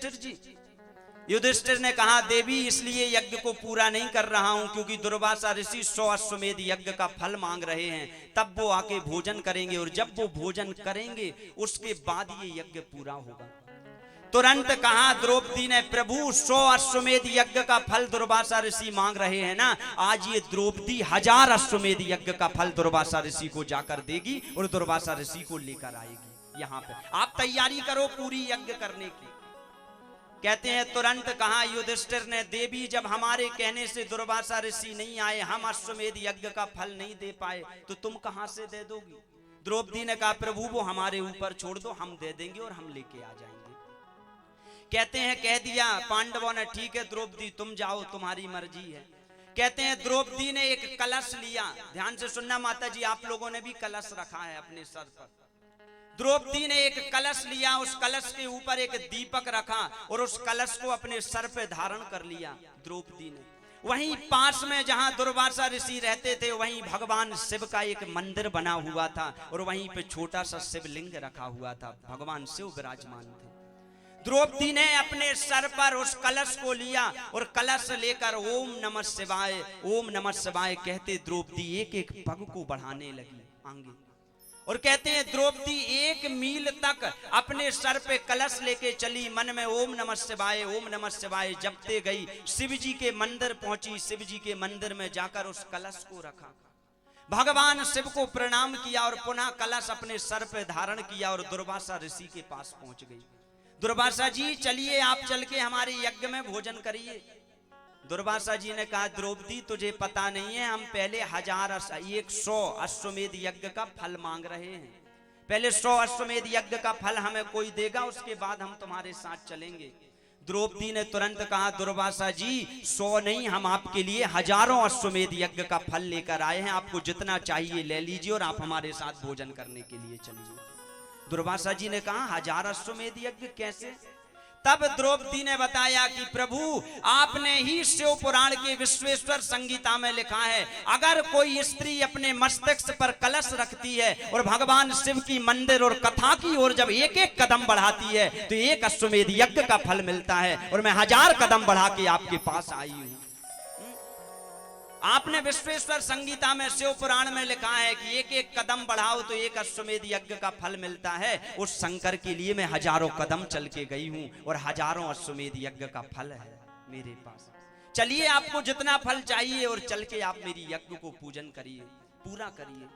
युधिष्ठिर जी। युधिष्ठिर ने कहा देवी इसलिए यज्ञ को पूरा नहीं कर रहा हूं क्योंकि दुर्वासा ऋषि 100 अश्वमेध यज्ञ का फल मांग रहे हैं, तब वो आके भोजन करेंगे और जब वो भोजन करेंगे उसके बाद ये यज्ञ पूरा होगा। तुरंत कहा द्रौपदी ने प्रभु 100 अश्वमेध यज्ञ का फल दुर्वासा ऋषि मांग रहे हैं ना, आज ये द्रौपदी 1000 अश्वमेध यज्ञ का फल दुर्वासा ऋषि को जाकर देगी और दुर्वासा ऋषि को लेकर आएगी। यहाँ पे आप तैयारी करो पूरी यज्ञ करने की। कहते हैं तुरंत कहा युधिष्ठिर ने देवी जब हमारे कहने से दुर्वासा ऋषि नहीं आए, हम अश्वमेध यज्ञ का फल नहीं दे पाए, तो तुम कहां से दे दोगी? द्रौपदी ने कहा प्रभु वो हमारे ऊपर छोड़ दो, हम दे देंगे और हम लेके आ जाएंगे। कहते हैं कह दिया पांडवों ने ठीक है द्रौपदी तुम जाओ, तुम्हारी मर्जी है। कहते हैं द्रौपदी ने एक कलश लिया, ध्यान से सुनना माता जी, आप लोगों ने भी कलश रखा है अपने सर पर। द्रौपदी ने एक कलश लिया, उस कलश के ऊपर एक दीपक रखा और उस कलश को अपने सर पे धारण कर लिया द्रौपदी ने। वहीं पास में जहां दुर्वासा ऋषि रहते थे वहीं भगवान शिव का एक मंदिर बना हुआ था और वहीं पे छोटा सा शिवलिंग रखा हुआ था, भगवान शिव विराजमान थे। द्रौपदी ने अपने सर पर उस कलश को लिया और कलश लेकर ओम नमः शिवाय ओम नमः शिवाय कहते द्रौपदी एक एक पग को बढ़ाने लगी आगे। और कहते हैं द्रौपदी 1 मील तक अपने सर पे कलश लेके चली, मन में ओम नमः शिवाय जपते गई। शिव जी के मंदिर पहुंची, शिव जी के मंदिर में जाकर उस कलश को रखा, भगवान शिव को प्रणाम किया और पुनः कलश अपने सर पे धारण किया और दुर्वासा ऋषि के पास पहुंच गई। दुर्वासा जी चलिए आप चल के हमारे यज्ञ में भोजन करिए। दुर्वासा जी ने कहा द्रौपदी तुझे पता नहीं है, हम पहले 100 अश्वमेध यज्ञ का फल मांग रहे हैं, पहले 100 अश्वमेध यज्ञ का फल हमें कोई देगा, उसके बाद हम तुम्हारे साथ चलेंगे। द्रौपदी ने तुरंत कहा दुर्वासा जी 100 नहीं, हम आपके लिए हजारों अश्वमेध यज्ञ का फल लेकर आए हैं, आपको जितना चाहिए ले लीजिए और आप हमारे साथ भोजन करने के लिए चलिए। दुर्वासा जी ने कहा 1000 अश्वमेध यज्ञ कैसे? तब द्रौपदी ने बताया कि प्रभु आपने ही शिव पुराण के विश्वेश्वर संगीता में लिखा है, अगर कोई स्त्री अपने मस्तिष्क पर कलश रखती है और भगवान शिव की मंदिर और कथा की ओर जब एक एक कदम बढ़ाती है तो 1 अश्वमेध यज्ञ का फल मिलता है और मैं 1000 कदम बढ़ा के आपके पास आई हूं। आपने विश्वेश्वर संगीता में शिव पुराण में लिखा है कि एक एक कदम बढ़ाओ तो 1 अश्वमेध यज्ञ का फल मिलता है। उस शंकर के लिए मैं हजारों कदम चल के गई हूं और हजारों अश्वमेध यज्ञ का फल है मेरे पास। चलिए आपको जितना फल चाहिए और चल के आप मेरी यज्ञ को पूजन करिए, पूरा करिए।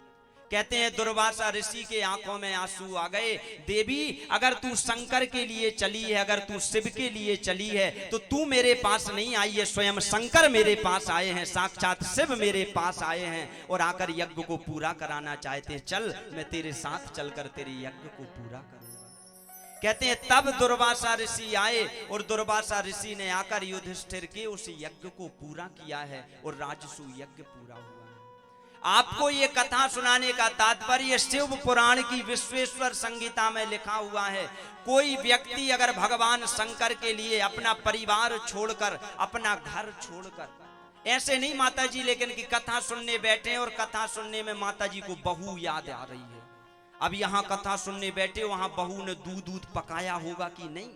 कहते हैं दुर्वासा ऋषि के आंखों में आंसू आ गए, देवी अगर तू शंकर के लिए चली है, अगर तू शिव के लिए चली है तो तू मेरे पास नहीं आई है, स्वयं शंकर मेरे पास आए हैं, साक्षात शिव मेरे पास आए हैं और आकर यज्ञ को पूरा कराना चाहते हैं। चल मैं तेरे साथ चलकर तेरे यज्ञ को पूरा करूंगा। कहते हैं तब दुर्वासा ऋषि आए और दुर्वासा ऋषि ने आकर युधिष्ठिर के उस यज्ञ को पूरा किया है और राजसू यज्ञ पूरा हुआ। आपको ये कथा सुनाने का तात्पर्य शिव पुराण की विश्वेश्वर संगीता में लिखा हुआ है, कोई व्यक्ति अगर भगवान शंकर के लिए अपना परिवार छोड़कर, अपना घर छोड़कर, ऐसे नहीं माता जी लेकिन कि कथा सुनने बैठे और कथा सुनने में माता जी को बहू याद आ रही है। अब यहाँ कथा सुनने बैठे, वहां बहू ने दूध पकाया होगा कि नहीं?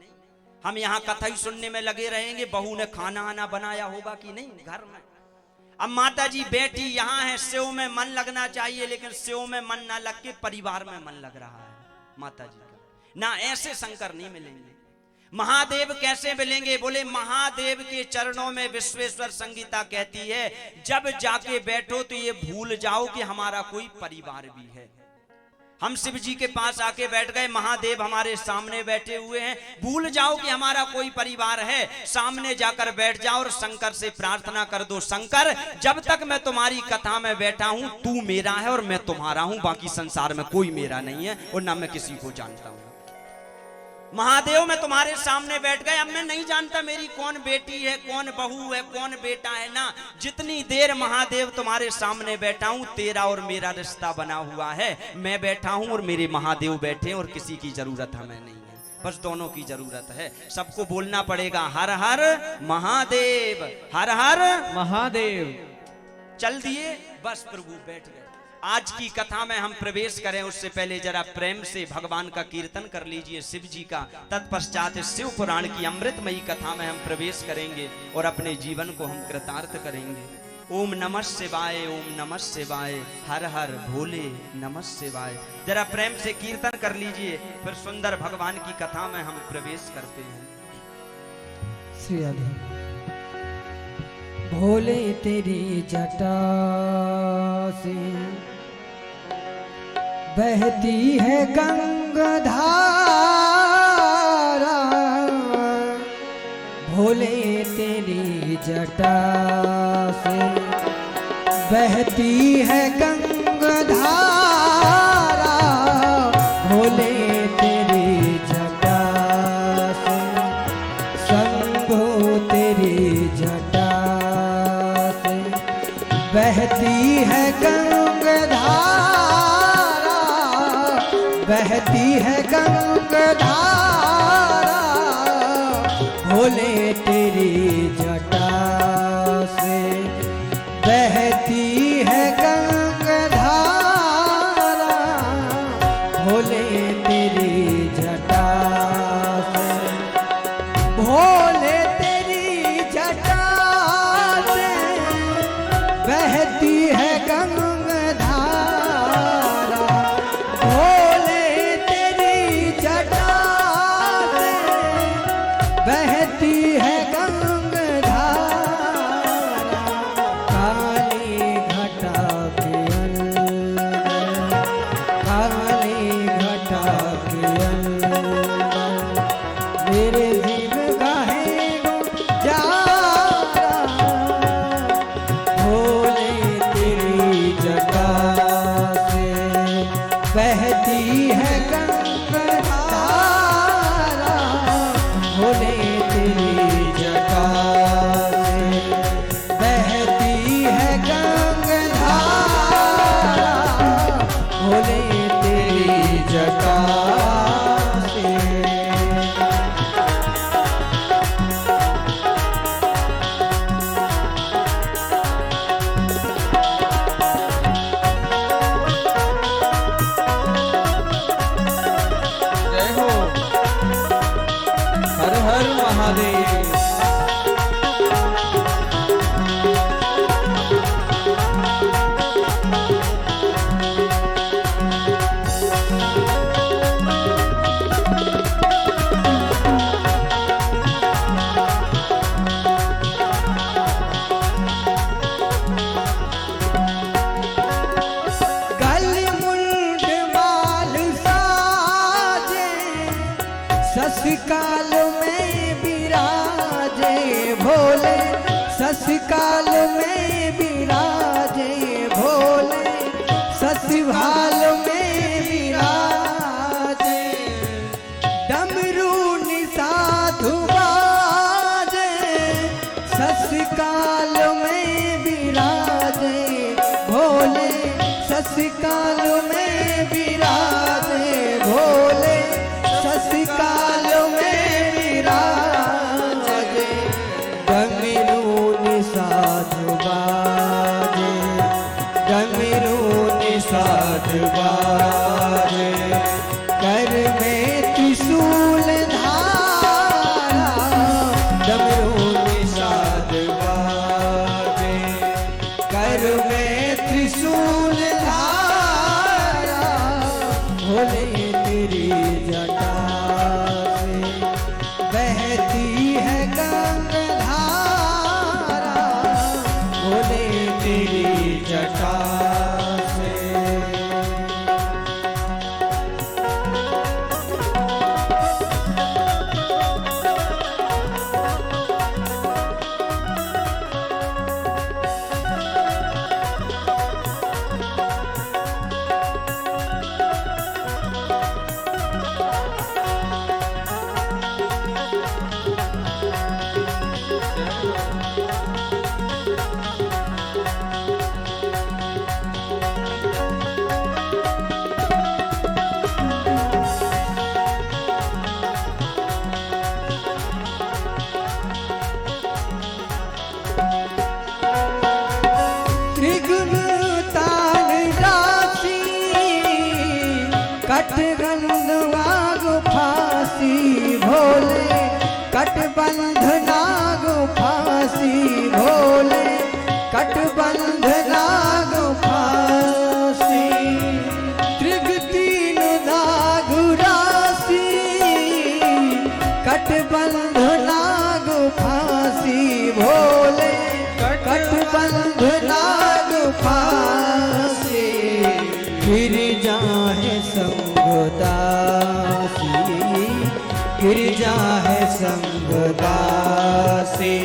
हम यहाँ कथा ही सुनने में लगे रहेंगे, बहू ने खाना आना बनाया होगा कि नहीं घर में? अब माता जी बैठी यहाँ है, शिव में मन लगना चाहिए लेकिन शिव में मन ना लग के परिवार में मन लग रहा है माता जी का। ना ऐसे शंकर नहीं मिलेंगे। महादेव कैसे मिलेंगे? बोले महादेव के चरणों में विश्वेश्वर संगीता कहती है जब जाके बैठो तो ये भूल जाओ कि हमारा कोई परिवार भी है। हम शिव जी के पास आके बैठ गए, महादेव हमारे सामने बैठे हुए हैं, भूल जाओ कि हमारा कोई परिवार है, सामने जाकर बैठ जाओ और शंकर से प्रार्थना कर दो, शंकर जब तक मैं तुम्हारी कथा में बैठा हूं तू मेरा है और मैं तुम्हारा हूं, बाकी संसार में कोई मेरा नहीं है और ना मैं किसी को जानता हूं। महादेव मैं तुम्हारे सामने बैठ गए, अब मैं नहीं जानता मेरी कौन बेटी है, कौन बहू है, कौन बेटा है ना, जितनी देर महादेव तुम्हारे सामने बैठा हूं तेरा और मेरा रिश्ता बना हुआ है। मैं बैठा हूं और मेरे महादेव बैठे और किसी की जरूरत हमें नहीं है, बस दोनों की जरूरत है। सबको बोलना पड़ेगा हर हर महादेव, हर हर महादेव। चल दिए, बस प्रभु बैठ गए। आज की कथा में हम प्रवेश करें उससे पहले जरा प्रेम से भगवान का कीर्तन कर लीजिए, शिव जी का। तत्पश्चात शिव पुराण की अमृतमयी कथा में हम प्रवेश करेंगे और अपने जीवन को हम कृतार्थ करेंगे। ओम नमः शिवाय, ओम नमः शिवाय, हर हर भोले नमः शिवाय। जरा प्रेम से कीर्तन कर लीजिए, फिर सुंदर भगवान की कथा में हम प्रवेश करते हैं। श्री राधे। भोले तेरी जटा से बहती है गंगा धारा, भोले तेरी जटा से बहती है गंगा धारा, भोले तेरी जटा से शंभो तेरी जटा से बहती है गंगा धारा, बहती है गंगा धारा, भोले तेरी जटा से बहती है गंगा धारा, भोले तेरी जटा से, भोले तेरी जटा से बहती है गंगा धारा, भोले तेरी जटा से बहती है गंगा धारा, काली घटा के अंदर, काली घटा के अंदर मेरे जीव गाहे गुजारा, भोले तेरी जटा से बहती है गंगा धारा, भोले तेरी जटा से बहती है गंगा धारा, भोले तेरी जटा से। जय हो, हर हर महादेव। गल मुंड माल साजे ससकाल में विराजे, भोले ससकाल में विराजे, भोले ससभाल में विराजे, डमरू निषाधु बाजे ससकाल में विराजे, भोले ससकाल में विराजे, भोले ससकाल में विराजे, डमरू निषाधु बाजे, डमरू निषाधु बाजे, कर में त्रिशूल धारा, डमरू निषाधु बाजे, कर में त्रिशूल धारा, भोले तेरी जटा से बहती कटबंध नाग फांसी भोले कटबंध नाग फांसी त्रिग तीन दाग राशि कटबंध नाग फांसी भोले कटबंध नाग फांसी गिर जाए संगदासी गिर जाए संगदासी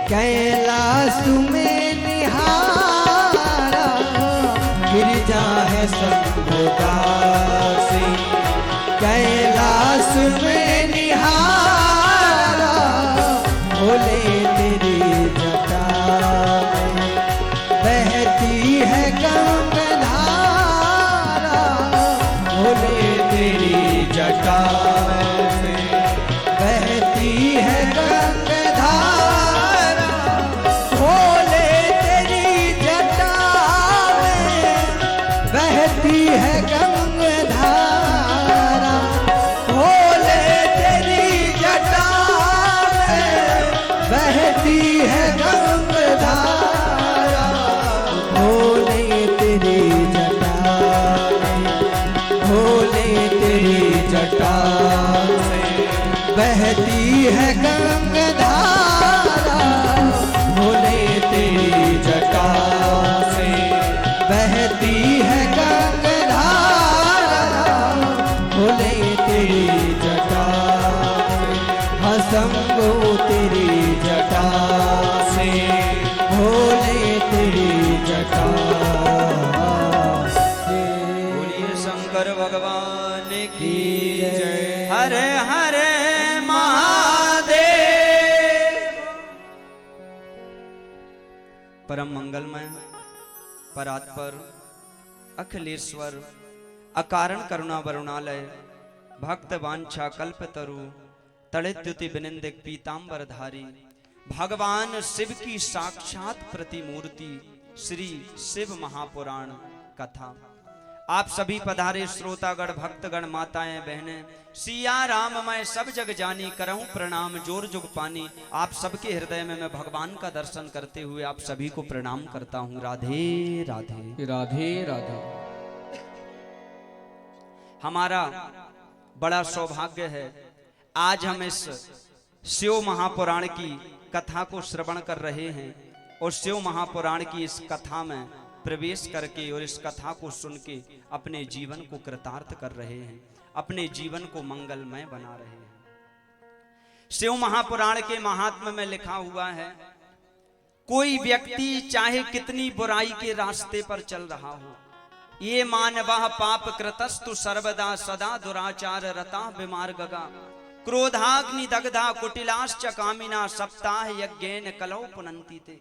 कैलाश में निहारा गिर जाए संगदासी कैलाश में निहारा भोले तेरी जटा में बहती है गंगाधारा भोले तेरी जटा में बहती है गंगाधारा भोले तेरी जटा में बहती है गंगाधारा भोले तेरी जटा में बहती है गंगाधारा भोले तेरी जटा में भोले तेरी जटा में बहती है गंगाधारा भोले तेरी जटा से बहती है गंगाधारा भोले तेरी जटा हसंगो तेरी जटा से भोले तेरी जटा बोलिए शंकर भगवान की जय। हर हर महादेव। परम मंगलमय परात्पर अखिलेश्वर अकारण करुणा वरुणालय भक्त वांछा कल्पतरु तड़िद्युति विनिंदिक पीतांबरधारी भगवान शिव की साक्षात प्रतिमूर्ति श्री शिव महापुराण कथा। आप सभी पधारे श्रोतागण भक्तगण माताएं बहनें सिया राम मैं सब जग जानी करऊं प्रणाम जोर जुग पानी। आप सबके हृदय में मैं भगवान का दर्शन करते हुए आप सभी को प्रणाम करता हूं। राधे राधे राधे राधे। हमारा बड़ा सौभाग्य है आज हम इस शिव महापुराण की कथा को श्रवण कर रहे हैं और शिव महापुराण की इस कथा में प्रवेश करके और इस कथा को सुन के अपने जीवन को कृतार्थ कर रहे हैं, अपने जीवन को मंगलमय बना रहे हैं। शिव महापुराण के महात्म्य में लिखा हुआ है कोई व्यक्ति चाहे कितनी बुराई के रास्ते पर चल रहा हो, ये मानवः पाप कृतस्तु सर्वदा सदा दुराचार रता विमार्गगा क्रोधाग्नि दग्धा कुटिलाश्च कामिना सप्ताह यज्ञेन कलौ पुनन्ति ते।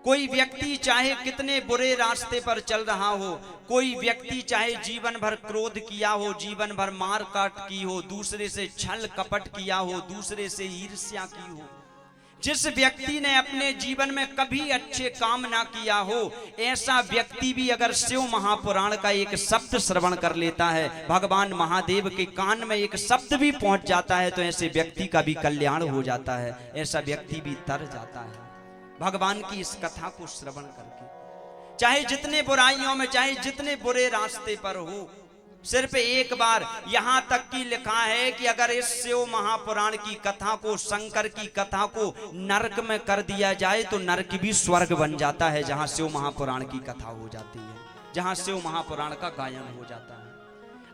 कोई व्यक्ति चाहे कितने बुरे रास्ते पर चल रहा हो, कोई व्यक्ति चाहे जीवन भर क्रोध किया हो, जीवन भर मार काट की हो, दूसरे से छल कपट किया हो, दूसरे से ईर्ष्या की हो, जिस व्यक्ति ने अपने जीवन में कभी अच्छे काम ना किया हो, ऐसा व्यक्ति भी अगर शिव महापुराण का एक शब्द श्रवण कर लेता है, भगवान महादेव के कान में एक शब्द भी पहुंच जाता है, तो ऐसे व्यक्ति का भी कल्याण हो जाता है, ऐसा व्यक्ति भी तर जाता है भगवान की इस कथा को श्रवण करके। चाहे जितने बुराइयों में, चाहे जितने बुरे रास्ते पर हो, सिर्फ एक बार, यहां तक की लिखा है कि अगर इस शिव महापुराण की कथा को, शंकर की कथा को नरक में कर दिया जाए तो नरक भी स्वर्ग बन जाता है, जहां शिव महापुराण की कथा हो जाती है, जहां शिव महापुराण का गायन हो जाता है।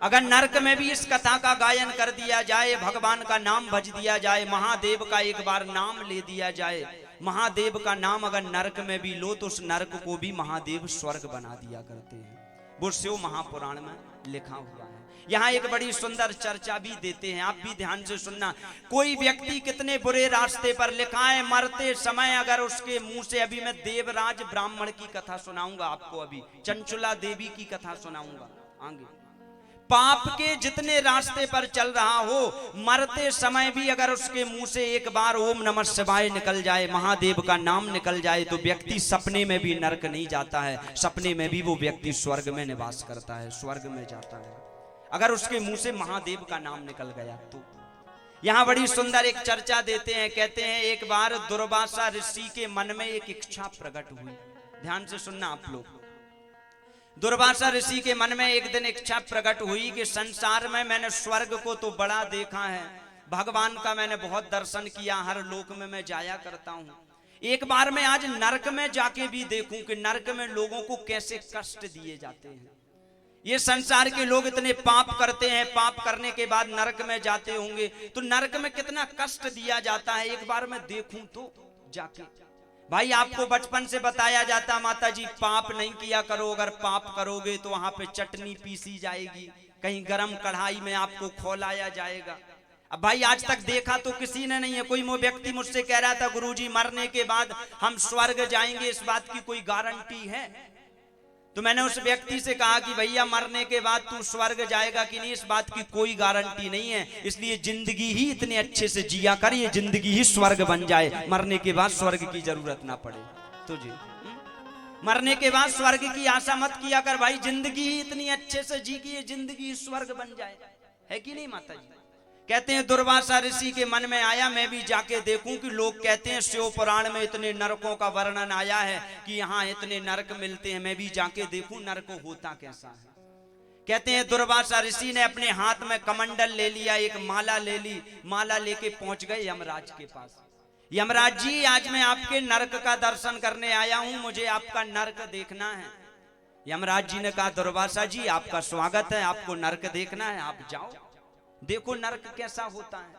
अगर नरक में भी इस कथा का गायन कर दिया जाए, भगवान का नाम भज दिया जाए, महादेव का एक बार नाम ले दिया जाए, महादेव का नाम अगर नरक में भी लो तो उस नरक को भी महादेव स्वर्ग बना दिया करते हैं। वो शिव महापुराण में लिखा हुआ है। यहाँ एक बड़ी सुंदर चर्चा भी देते हैं, आप भी ध्यान से सुनना। कोई व्यक्ति कितने बुरे रास्ते पर, लिखा है मरते समय अगर उसके मुंह से, अभी मैं देवराज ब्राह्मण की कथा सुनाऊंगा आपको, अभी चंचुला देवी की कथा सुनाऊंगा आगे। पाप के जितने रास्ते पर चल रहा हो, मरते समय भी अगर उसके मुंह से एक बार ओम नमः शिवाय निकल जाए, महादेव का नाम निकल जाए, तो व्यक्ति सपने में भी नरक नहीं जाता है, सपने में भी वो व्यक्ति स्वर्ग में निवास करता है, स्वर्ग में जाता है, अगर उसके मुंह से महादेव का नाम निकल गया तो। यहाँ बड़ी सुंदर एक चर्चा देते हैं, कहते हैं एक बार दुर्वासा ऋषि के मन में एक इच्छा प्रकट हुई। ध्यान से सुनना आप लोग। दुर्वासा ऋषि के मन में एक दिन इच्छा प्रकट हुई कि संसार में मैंने स्वर्ग को तो बड़ा देखा है, भगवान का मैंने बहुत दर्शन किया, हर लोक में मैं जाया करता हूं, एक बार मैं आज नरक में जाके भी देखूं कि नरक में लोगों को कैसे कष्ट दिए जाते हैं। ये संसार के लोग इतने पाप करते हैं, पाप करने के बाद नरक में जाते होंगे, तो नरक में कितना कष्ट दिया जाता है, एक बार मैं देखूं तो जाके। भाई आपको बचपन से बताया जाता, माता जी पाप नहीं किया करो, अगर पाप करोगे तो वहां पे चटनी पीसी जाएगी, कहीं गरम कढ़ाई में आपको खौलाया जाएगा। अब भाई आज तक देखा तो किसी ने नहीं है। कोई व्यक्ति मुझसे कह रहा था गुरुजी मरने के बाद हम स्वर्ग जाएंगे, इस बात की कोई गारंटी है? तो मैंने उस व्यक्ति से कहा कि भैया मरने के बाद तू स्वर्ग जाएगा कि नहीं, इस बात की कोई गारंटी नहीं है, इसलिए जिंदगी ही इतने अच्छे से जिया कर, ये जिंदगी ही स्वर्ग बन जाए, मरने के बाद स्वर्ग की जरूरत ना पड़े तुझे। मरने के बाद स्वर्ग की आशा मत किया कर भाई, जिंदगी ही इतनी अच्छे से जी की ये जिंदगी स्वर्ग बन जाए, है कि नहीं माता जी? कहते हैं दुर्वासा ऋषि के मन में आया मैं भी जाके देखूं कि लोग कहते हैं शिव पुराण में इतने नरकों का वर्णन आया है कि यहाँ इतने नरक मिलते हैं, मैं भी जाके देखूं नरक होता कैसा है। कहते हैं दुर्वासा ऋषि ने अपने हाथ में कमंडल ले लिया, एक माला ले ली, माला लेके पहुंच गए यमराज के पास। यमराज जी आज मैं आपके नरक का दर्शन करने आया हूं, मुझे आपका नरक देखना है। यमराज जी ने कहा दुर्वासा जी आपका स्वागत है, आपको नरक देखना है, आप जाओ देखो नरक कैसा होता है।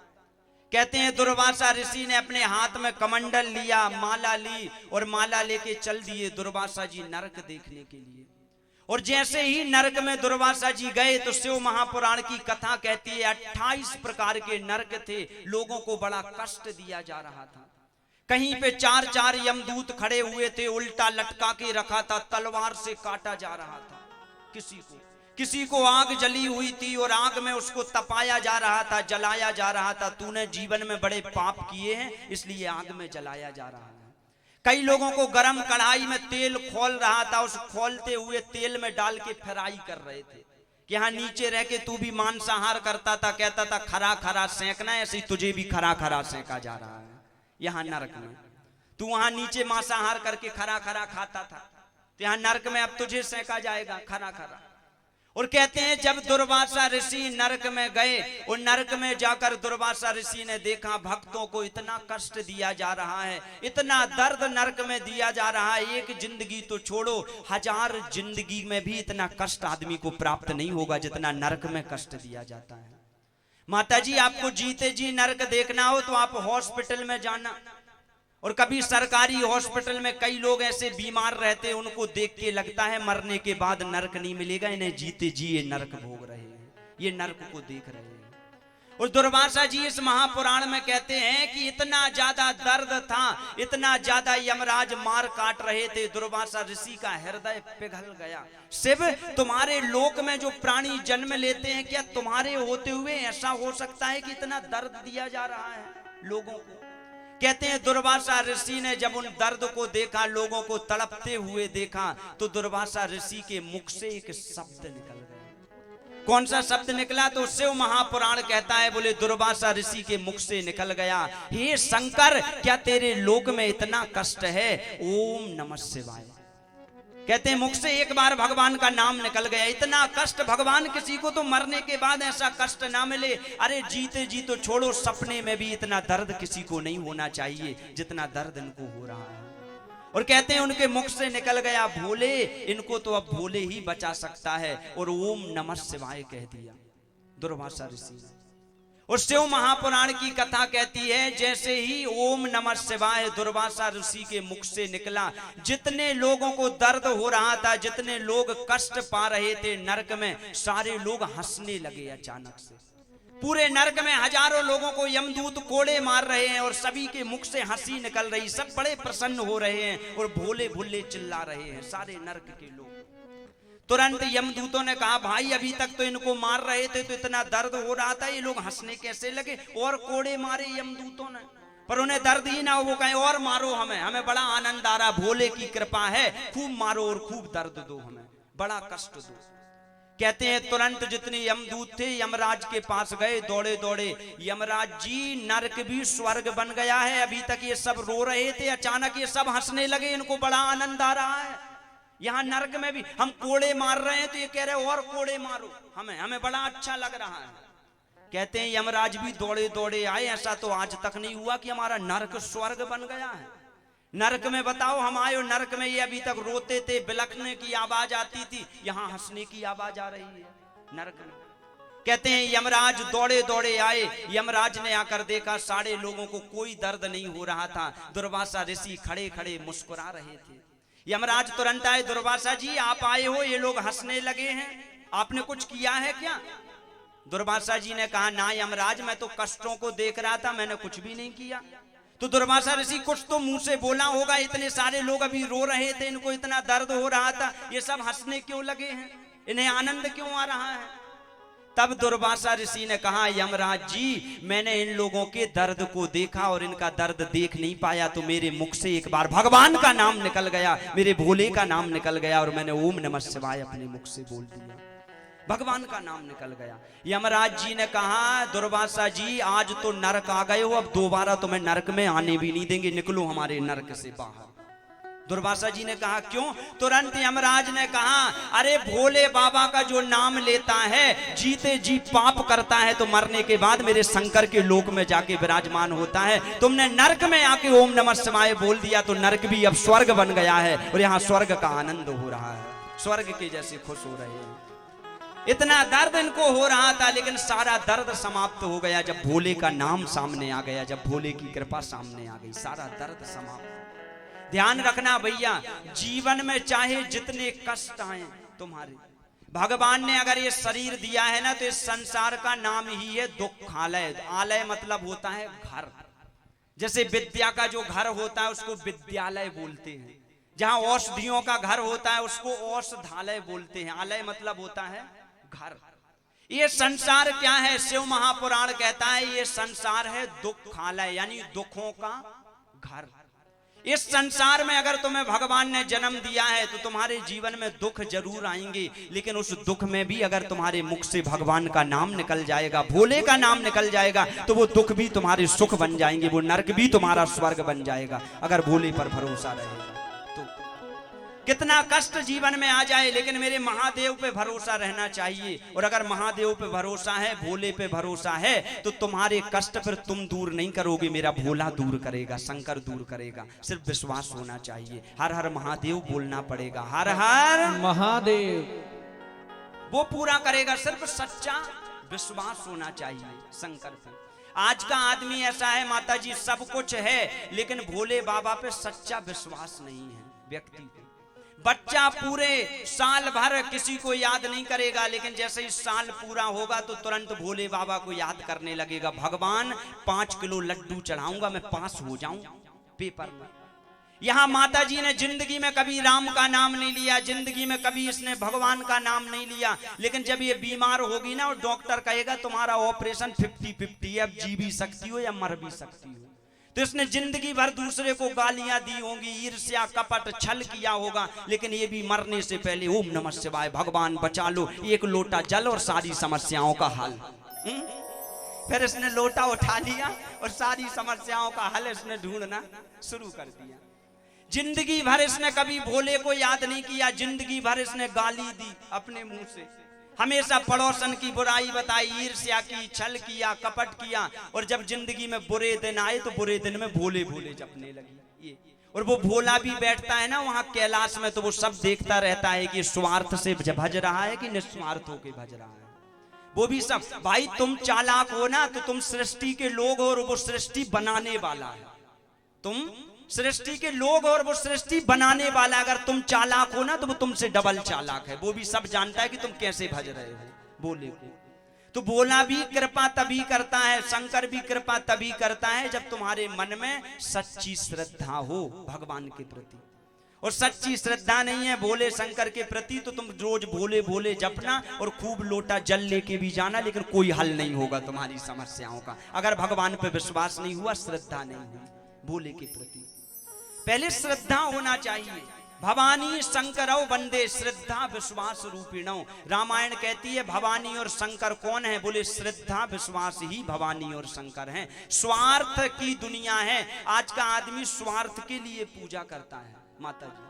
कहते हैं दुर्वासा ऋषि ने अपने हाथ में कमंडल लिया, माला ली और माला लेके चल दिए दुर्वासा जी नरक देखने के लिए। और जैसे ही नरक में दुर्वासा जी गए तो शिव महापुराण की कथा कहती है 28 प्रकार के नरक थे, लोगों को बड़ा कष्ट दिया जा रहा था। कहीं पे 4-4 यमदूत खड़े हुए थे, उल्टा लटका के रखा था, तलवार से काटा जा रहा था। किसी को आग जली हुई थी और आग में उसको तपाया जा रहा था, जलाया जा रहा था, तूने जीवन में बड़े पाप किए हैं इसलिए आग में जलाया जा रहा है। कई लोगों को गरम कढ़ाई में तेल खोल रहा था, उस खोलते हुए तेल में डाल के फ्राई कर रहे थे कि यहाँ नीचे रह के तू भी मांसाहार करता था, कहता था खरा खरा सेंकना, ऐसे ही तुझे भी खरा खरा सेंका जा रहा है यहाँ नरक में। तू वहां नीचे मांसाहार करके खरा खरा खाता था, तो यहाँ नरक में अब तुझे सेंका जाएगा खरा खरा। और कहते हैं जब दुर्वासा ऋषि नरक में गए और नरक में जाकर दुर्वासा ऋषि ने देखा भक्तों को इतना कष्ट दिया जा रहा है, इतना दर्द नरक में दिया जा रहा है, एक जिंदगी तो छोड़ो 1000 जिंदगी में भी इतना कष्ट आदमी को प्राप्त नहीं होगा जितना नरक में कष्ट दिया जाता है। माता जी आपको जीते जी नरक देखना हो तो आप हॉस्पिटल में जाना, और कभी सरकारी हॉस्पिटल में कई लोग ऐसे बीमार रहते हैं, उनको देख के लगता है मरने के बाद नरक नहीं मिलेगा, इन्हें जीते जी ये नरक भोग रहे हैं, ये नरक को देख रहे हैं। और दुर्वासा जी इस महापुराण में कहते हैं कि इतना ज्यादा दर्द था, इतना ज्यादा यमराज मार काट रहे थे, दुर्वासा ऋषि का हृदय पिघल गया। शिव तुम्हारे लोक में जो प्राणी जन्म लेते हैं, क्या तुम्हारे होते हुए ऐसा हो सकता है कि इतना दर्द दिया जा रहा है लोगों को? कहते हैं दुर्वासा ऋषि ने जब उन दर्द को देखा, लोगों को तड़पते हुए देखा, तो दुर्वासा ऋषि के मुख से एक शब्द निकल गया। कौन सा शब्द निकला? तो शिव महापुराण कहता है, बोले दुर्वासा ऋषि के मुख से निकल गया, हे शंकर क्या तेरे लोक में इतना कष्ट है? ओम नमः शिवाय। कहते हैं मुख से एक बार भगवान का नाम निकल गया। इतना कष्ट भगवान किसी को तो मरने के बाद ऐसा कष्ट ना मिले, अरे जीते जी तो छोड़ो, सपने में भी इतना दर्द किसी को नहीं होना चाहिए जितना दर्द इनको हो रहा है। और कहते हैं उनके मुख से निकल गया भोले, इनको तो अब भोले ही बचा सकता है, और ओम नमः शिवाय कह दिया दुर्वासा ऋषि ने। और शिव महापुराण की कथा कहती है जैसे ही ओम नमः शिवाय दुर्वासा ऋषि के मुख से निकला, जितने लोगों को दर्द हो रहा था, जितने लोग कष्ट पा रहे थे नरक में, सारे लोग हंसने लगे अचानक से। पूरे नरक में हजारों लोगों को यमदूत कोड़े मार रहे हैं और सभी के मुख से हंसी निकल रही, सब बड़े प्रसन्न हो रहे हैं और भोले भोले चिल्ला रहे हैं सारे नरक के लोग। तुरंत यमदूतों ने कहा भाई अभी तक तो इनको मार रहे थे तो इतना दर्द हो रहा था, ये लोग हंसने कैसे लगे? और कोड़े मारे यमदूतों ने, पर उन्हें दर्द ही ना हो, वो कहें और मारो हमें, हमें बड़ा आनंद आ रहा, भोले की कृपा है, खूब मारो और खूब दर्द दो, हमें बड़ा कष्ट दो। कहते हैं तुरंत जितने यमदूत थे यमराज के पास गए दौड़े दौड़े, यमराज जी नरक भी स्वर्ग बन गया है। अभी तक ये सब रो रहे थे, अचानक ये सब हंसने लगे, इनको बड़ा आनंद आ रहा है। यहाँ नरक में भी हम कोड़े मार रहे हैं तो ये कह रहे और कोड़े मारो, हमें बड़ा अच्छा लग रहा है। कहते हैं यमराज भी दौड़े दौड़े आए, ऐसा तो आज तक नहीं हुआ कि हमारा नरक स्वर्ग बन गया है। नरक में बताओ हम आए, नरक में ये अभी तक रोते थे, बिलखने की आवाज आती थी, यहाँ हंसने की आवाज आ रही है नरक में। कहते हैं यमराज दौड़े दौड़े आए, यमराज ने आकर देखा सारे लोगों को कोई दर्द नहीं हो रहा था। दुर्वासा ऋषि खड़े खड़े मुस्कुरा रहे थे। यमराज तुरंत आए, दुर्वासा जी आप आए हो, ये लोग हंसने लगे हैं, आपने कुछ किया है क्या? दुर्वासा जी ने कहा ना यमराज, मैं तो कष्टों को देख रहा था, मैंने कुछ भी नहीं किया। तो दुर्वासा ऋषि कुछ तो मुंह से बोला होगा, इतने सारे लोग अभी रो रहे थे, इनको इतना दर्द हो रहा था, ये सब हंसने क्यों लगे हैं, इन्हें आनंद क्यों आ रहा है? तब दुर्वासा ऋषि ने कहा यमराज जी मैंने इन लोगों के दर्द को देखा और इनका दर्द देख नहीं पाया, तो मेरे मुख से एक बार भगवान का नाम निकल गया, मेरे भोले का नाम निकल गया और मैंने ओम नमः शिवाय अपने मुख से बोल दिया, भगवान का नाम निकल गया। यमराज जी ने कहा दुर्वासा जी आज तो नरक आ गए हो, अब दोबारा तुम्हें नरक में आने भी नहीं देंगे, निकलो हमारे नरक से बाहर। दुर्वासा जी ने कहा क्यों? तुरंत यमराज ने कहा अरे भोले बाबा का जो नाम लेता है जीते जी पाप करता है तो मरने के बाद मेरे शंकर के लोक में जाके विराजमान होता है। तुमने नरक में आके ओम नमः शिवाय बोल दिया तो नरक भी अब स्वर्ग बन गया है और यहाँ स्वर्ग का आनंद हो रहा है, स्वर्ग के जैसे खुश हो रहे हैं। इतना दर्द इनको हो रहा था लेकिन सारा दर्द समाप्त हो गया जब भोले का नाम सामने आ गया, जब भोले की कृपा सामने आ गई, सारा दर्द समाप्त। ध्यान रखना भैया, जीवन में चाहे जितने कष्ट आए तुम्हारे, भगवान ने अगर ये शरीर दिया है ना तो इस संसार का नाम ही है दुखालय। आलय मतलब होता है घर, जैसे विद्या का जो घर होता है उसको विद्यालय बोलते हैं, जहां औषधियों का घर होता है उसको औषधालय बोलते हैं। आलय मतलब होता है घर। ये संसार क्या है? शिव महापुराण कहता है ये संसार है दुखालय, यानी दुखों का घर। इस संसार में अगर तुम्हें भगवान ने जन्म दिया है तो तुम्हारे जीवन में दुख जरूर आएंगे, लेकिन उस दुख में भी अगर तुम्हारे मुख से भगवान का नाम निकल जाएगा, भोले का नाम निकल जाएगा, तो वो दुख भी तुम्हारे सुख बन जाएंगे, वो नरक भी तुम्हारा स्वर्ग बन जाएगा अगर भोले पर भरोसा रहेगा। कितना कष्ट जीवन में आ जाए लेकिन मेरे महादेव पे भरोसा रहना चाहिए, और अगर महादेव पे भरोसा है, भोले पे भरोसा है, तो तुम्हारे कष्ट फिर तुम दूर नहीं करोगे, मेरा भोला दूर करेगा, शंकर दूर करेगा। सिर्फ विश्वास होना चाहिए, हर हर महादेव बोलना पड़ेगा, हर हर महादेव, वो पूरा करेगा। सिर्फ सच्चा विश्वास होना चाहिए शंकर पे। आज का आदमी ऐसा है माता जी, सब कुछ है लेकिन भोले बाबा पे सच्चा विश्वास नहीं है व्यक्ति पे। बच्चा पूरे साल भर किसी को याद नहीं करेगा, लेकिन जैसे ही साल पूरा होगा तो तुरंत भोले बाबा को याद करने लगेगा, भगवान 5 किलो लड्डू चढ़ाऊंगा, मैं पास हो जाऊं पेपर में। यहाँ माता जी ने जिंदगी में कभी राम का नाम नहीं लिया, जिंदगी में कभी इसने भगवान का नाम नहीं लिया, लेकिन जब ये बीमार होगी ना और डॉक्टर कहेगा तुम्हारा ऑपरेशन 50-50 है, अब जी भी सकती हो या मर भी सकती हो, तो इसने जिंदगी भर दूसरे को गालियां दी होंगी, ईर्ष्या कपट छल किया होगा, लेकिन ये भी मरने से पहले ओम नमः शिवाय भगवान बचा लो, एक लोटा जल और सारी समस्याओं का हल। फिर इसने लोटा उठा लिया और सारी समस्याओं का हल इसने ढूंढना शुरू कर दिया। जिंदगी भर इसने कभी भोले को याद नहीं किया, जिंदगी भर इसने गाली दी अपने मुंह से, हमेशा पड़ोसन की बुराई बताई, ईर्ष्या की, छल किया, कपट किया, और जब जिंदगी में बुरे दिन आए तो बुरे दिन में भोले भोले जपने लगी ये। और वो भोला भी बैठता है ना वहां कैलाश में, तो वो सब देखता रहता है कि स्वार्थ से भज रहा है कि निस्वार्थ होके भज रहा है। वो भी सब, भाई तुम चालाक हो ना तो तुम सृष्टि के लोग हो और वो सृष्टि बनाने वाला है, तुम सृष्टि के लोग और वो सृष्टि बनाने वाला, अगर तुम चालाक हो ना तो वो तुमसे डबल चालाक है। वो भी सब जानता है कि तुम कैसे भज रहे हो भोले को। तो भोला भी कृपा तभी करता है, शंकर भी कृपा तभी करता है जब तुम्हारे मन में सच्ची श्रद्धा हो भगवान के प्रति। और सच्ची श्रद्धा नहीं है भोले शंकर के प्रति तो तुम रोज भोले भोले जपना और खूब लोटा जल लेके भी जाना, लेकिन कोई हल नहीं होगा तुम्हारी समस्याओं का। अगर भगवान पे विश्वास नहीं हुआ, श्रद्धा नहीं हुई भोले के प्रति। पहले श्रद्धा होना चाहिए। भवानी शंकरौ वंदे श्रद्धा विश्वास रूपिणौ। रामायण कहती है भवानी और शंकर कौन है? बोले श्रद्धा विश्वास ही भवानी और शंकर हैं। स्वार्थ की दुनिया है, आज का आदमी स्वार्थ के लिए पूजा करता है माता जी,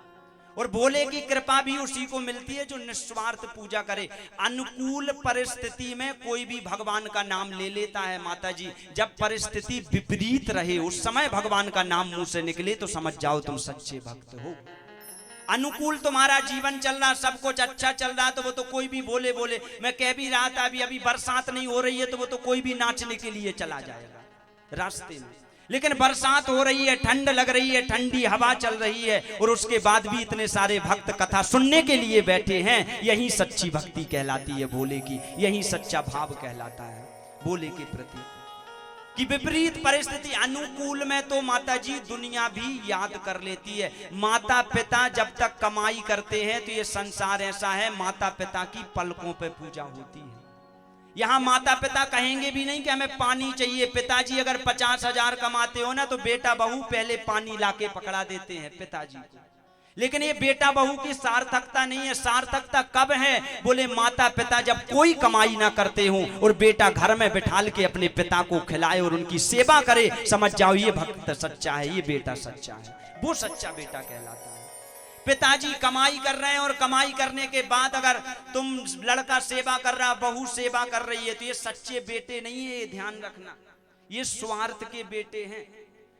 और भोले की कृपा भी उसी को मिलती है जो निस्वार्थ पूजा करे। अनुकूल परिस्थिति में कोई भी भगवान का नाम ले लेता है माता जी, जब परिस्थिति विपरीत रहे उस समय भगवान का नाम मुंह से निकले तो समझ जाओ तुम सच्चे भक्त हो। अनुकूल तुम्हारा जीवन चल रहा, सब कुछ अच्छा चल रहा, तो वो तो कोई भी बोले बोले। मैं कह भी रहा था अभी बरसात नहीं हो रही है तो वो तो कोई भी नाचने के लिए चला जाएगा रास्ते में, लेकिन बरसात हो रही है, ठंड लग रही है, ठंडी हवा चल रही है, और उसके बाद भी इतने सारे भक्त कथा सुनने के लिए बैठे हैं। यही सच्ची भक्ति कहलाती है भोले की, यही सच्चा भाव कहलाता है भोले के प्रति। कि विपरीत परिस्थिति, अनुकूल में तो माता जी दुनिया भी याद कर लेती है। माता पिता जब तक कमाई करते हैं तो ये संसार ऐसा है, माता पिता की पलकों पे पूजा होती है। यहाँ माता पिता कहेंगे भी नहीं कि हमें पानी चाहिए। पिताजी अगर 50,000 कमाते हो ना तो बेटा बहू पहले पानी लाके पकड़ा देते हैं पिताजी को, लेकिन ये बेटा बहू की सार्थकता नहीं है। सार्थकता कब है? बोले माता पिता जब कोई कमाई ना करते हो और बेटा घर में बिठाल के अपने पिता को खिलाए और उनकी सेवा करे, समझ जाओ ये भक्त सच्चा है, ये बेटा सच्चा है, वो सच्चा बेटा कहलाता है। पिताजी कमाई कर रहे हैं और कमाई करने के बाद अगर तुम लड़का सेवा कर रहा, बहू सेवा कर रही है, तो ये सच्चे बेटे नहीं है, ये ध्यान रखना, ये स्वार्थ के बेटे हैं।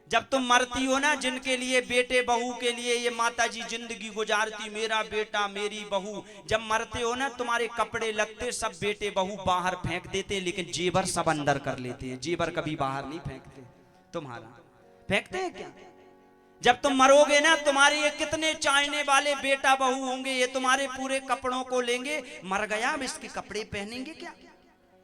जब तुम मरती हो ना, जिनके लिए बेटे बहू के लिए ये माताजी जिंदगी गुजारती, मेरा बेटा मेरी बहू, जब मरते हो ना तुम्हारे कपड़े लगते सब बेटे बहू बाहर फेंक देते, लेकिन जेवर सब अंदर कर लेते हैं, जेवर कभी बाहर नहीं फेंकते। तुम्हारा फेंकते हैं क्या? जब तुम मरोगे ना, तुम्हारे ये कितने चाहने वाले बेटा बहू होंगे, ये तुम्हारे पूरे कपड़ों को लेंगे, मर गया अब इसके कपड़े पहनेंगे क्या,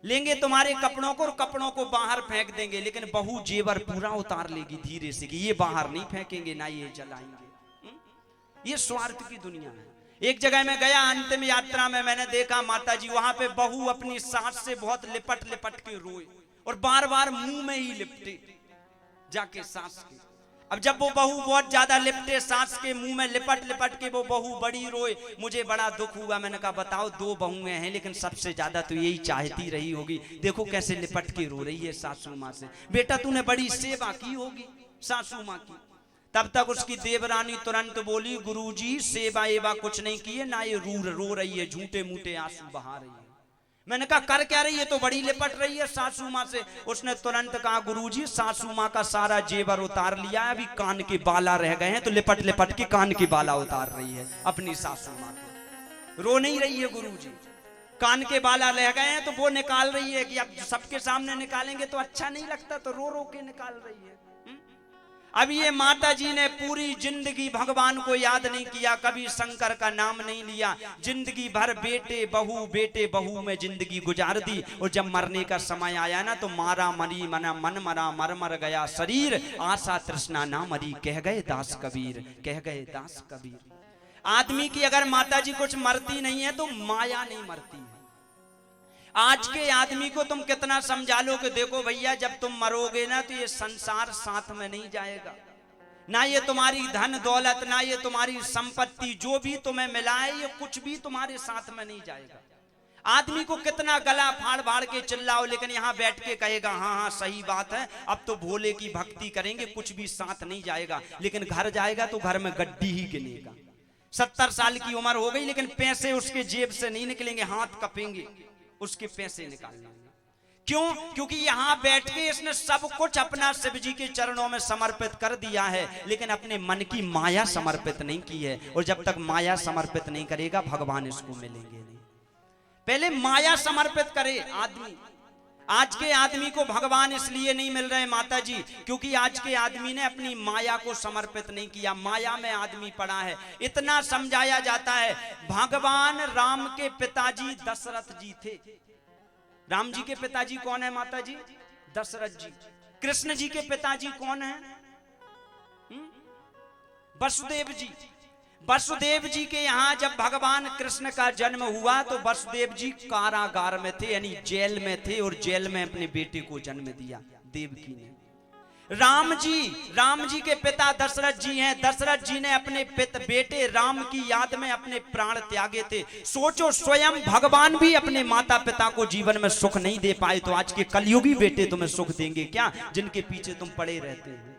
लेंगे तुम्हारे कपड़ों को और कपड़ों को बाहर फेंक देंगे, लेकिन बहू जेवर पूरा उतार लेगी धीरे से कि ये बाहर नहीं फेंकेंगे ना ये जलाएंगे। ये स्वार्थ की दुनिया है। एक जगह में गया अंतिम यात्रा में, मैंने देखा माता जी वहां पे बहू अपनी सास से बहुत लिपट लिपट के रोए और बार बार मुंह में ही लिपटे जाके सास के। अब जब वो बहू बहुत ज्यादा लिपटे, सास के मुंह में लिपट लिपट के वो बहू बड़ी रोए, मुझे बड़ा दुख हुआ। मैंने कहा बताओ, 2 बहुएं हैं लेकिन सबसे ज्यादा तो यही चाहती रही होगी, देखो कैसे लिपट के रो रही है सासू माँ से। बेटा तूने बड़ी सेवा की होगी सासू माँ की। तब तक उसकी देवरानी तुरंत बोली, गुरुजी सेवा एवा कुछ नहीं की है ना, ये रो रही है, झूठे मूठे आंसू बहा रही है। मैंने कहा कर क्या रही है? तो बड़ी लिपट रही है सासू माँ से। उसने तुरंत कहा, गुरुजी सासू माँ का सारा जेवर उतार लिया है, अभी कान के बाला रह गए हैं, तो लिपट लिपट के कान के बाला उतार रही है अपनी सासू माँ को। रो नहीं रही है गुरुजी, कान के बाला रह गए हैं तो वो निकाल रही है कि अब सबके सामने निकालेंगे तो अच्छा नहीं लगता, तो रो रो के निकाल रही है। अब ये माता जी ने पूरी जिंदगी भगवान को याद नहीं किया, कभी शंकर का नाम नहीं लिया, जिंदगी भर बेटे बहू में जिंदगी गुजार दी। और जब मरने का समय आया ना तो मारा मरी मना मन मरा, मर मर गया शरीर, आशा तृष्णा ना मरी, कह गए दास कबीर, कह गए दास कबीर। आदमी की अगर माता जी कुछ मरती नहीं है तो माया नहीं मरती है। आज के आदमी को तुम कितना समझा लो कि देखो भैया जब तुम मरोगे ना तो ये संसार साथ में नहीं जाएगा, ना ये तुम्हारी धन दौलत, ना ये तुम्हारी संपत्ति, जो भी तुम्हें मिला है ये कुछ भी तुम्हारे साथ में नहीं जाएगा। आदमी को कितना गला फाड़ फाड़ के चिल्लाओ, लेकिन यहाँ बैठ के कहेगा हाँ हाँ सही बात है, अब तो भोले की भक्ति करेंगे, कुछ भी साथ नहीं जाएगा। लेकिन घर जाएगा तो घर में गड्डी ही गिनेगा। 70 साल की उम्र हो गई लेकिन पैसे उसके जेब से नहीं निकलेंगे, हाथ कपेंगे उसके पैसे निकालना। क्यों? क्योंकि यहाँ बैठ के इसने सब कुछ अपना शिव जी के चरणों में समर्पित कर दिया है, लेकिन अपने मन की माया समर्पित नहीं की है। और जब तक माया समर्पित नहीं करेगा भगवान इसको मिलेंगे नहीं। पहले माया समर्पित करे आदमी। आज के आदमी को भगवान इसलिए नहीं मिल रहे माता जी, क्योंकि आज के आदमी ने अपनी माया को समर्पित नहीं किया, माया में आदमी पड़ा है। इतना समझाया जाता है, भगवान राम के पिताजी दशरथ जी थे। राम जी के पिताजी कौन है माता जी? दशरथ जी। कृष्ण जी के पिताजी कौन है? वसुदेव जी। वसुदेव जी के यहाँ जब भगवान कृष्ण का जन्म हुआ तो वसुदेव जी कारागार में थे, यानी जेल में थे, और जेल में अपने बेटे को जन्म दिया देवकी ने। राम जी के पिता दशरथ जी हैं। दशरथ जी ने अपने बेटे राम की याद में अपने प्राण त्यागे थे। सोचो, स्वयं भगवान भी अपने माता पिता को जीवन में सुख नहीं दे पाए, तो आज के कलयुगी बेटे तुम्हें सुख देंगे क्या, जिनके पीछे तुम पड़े रहते हो?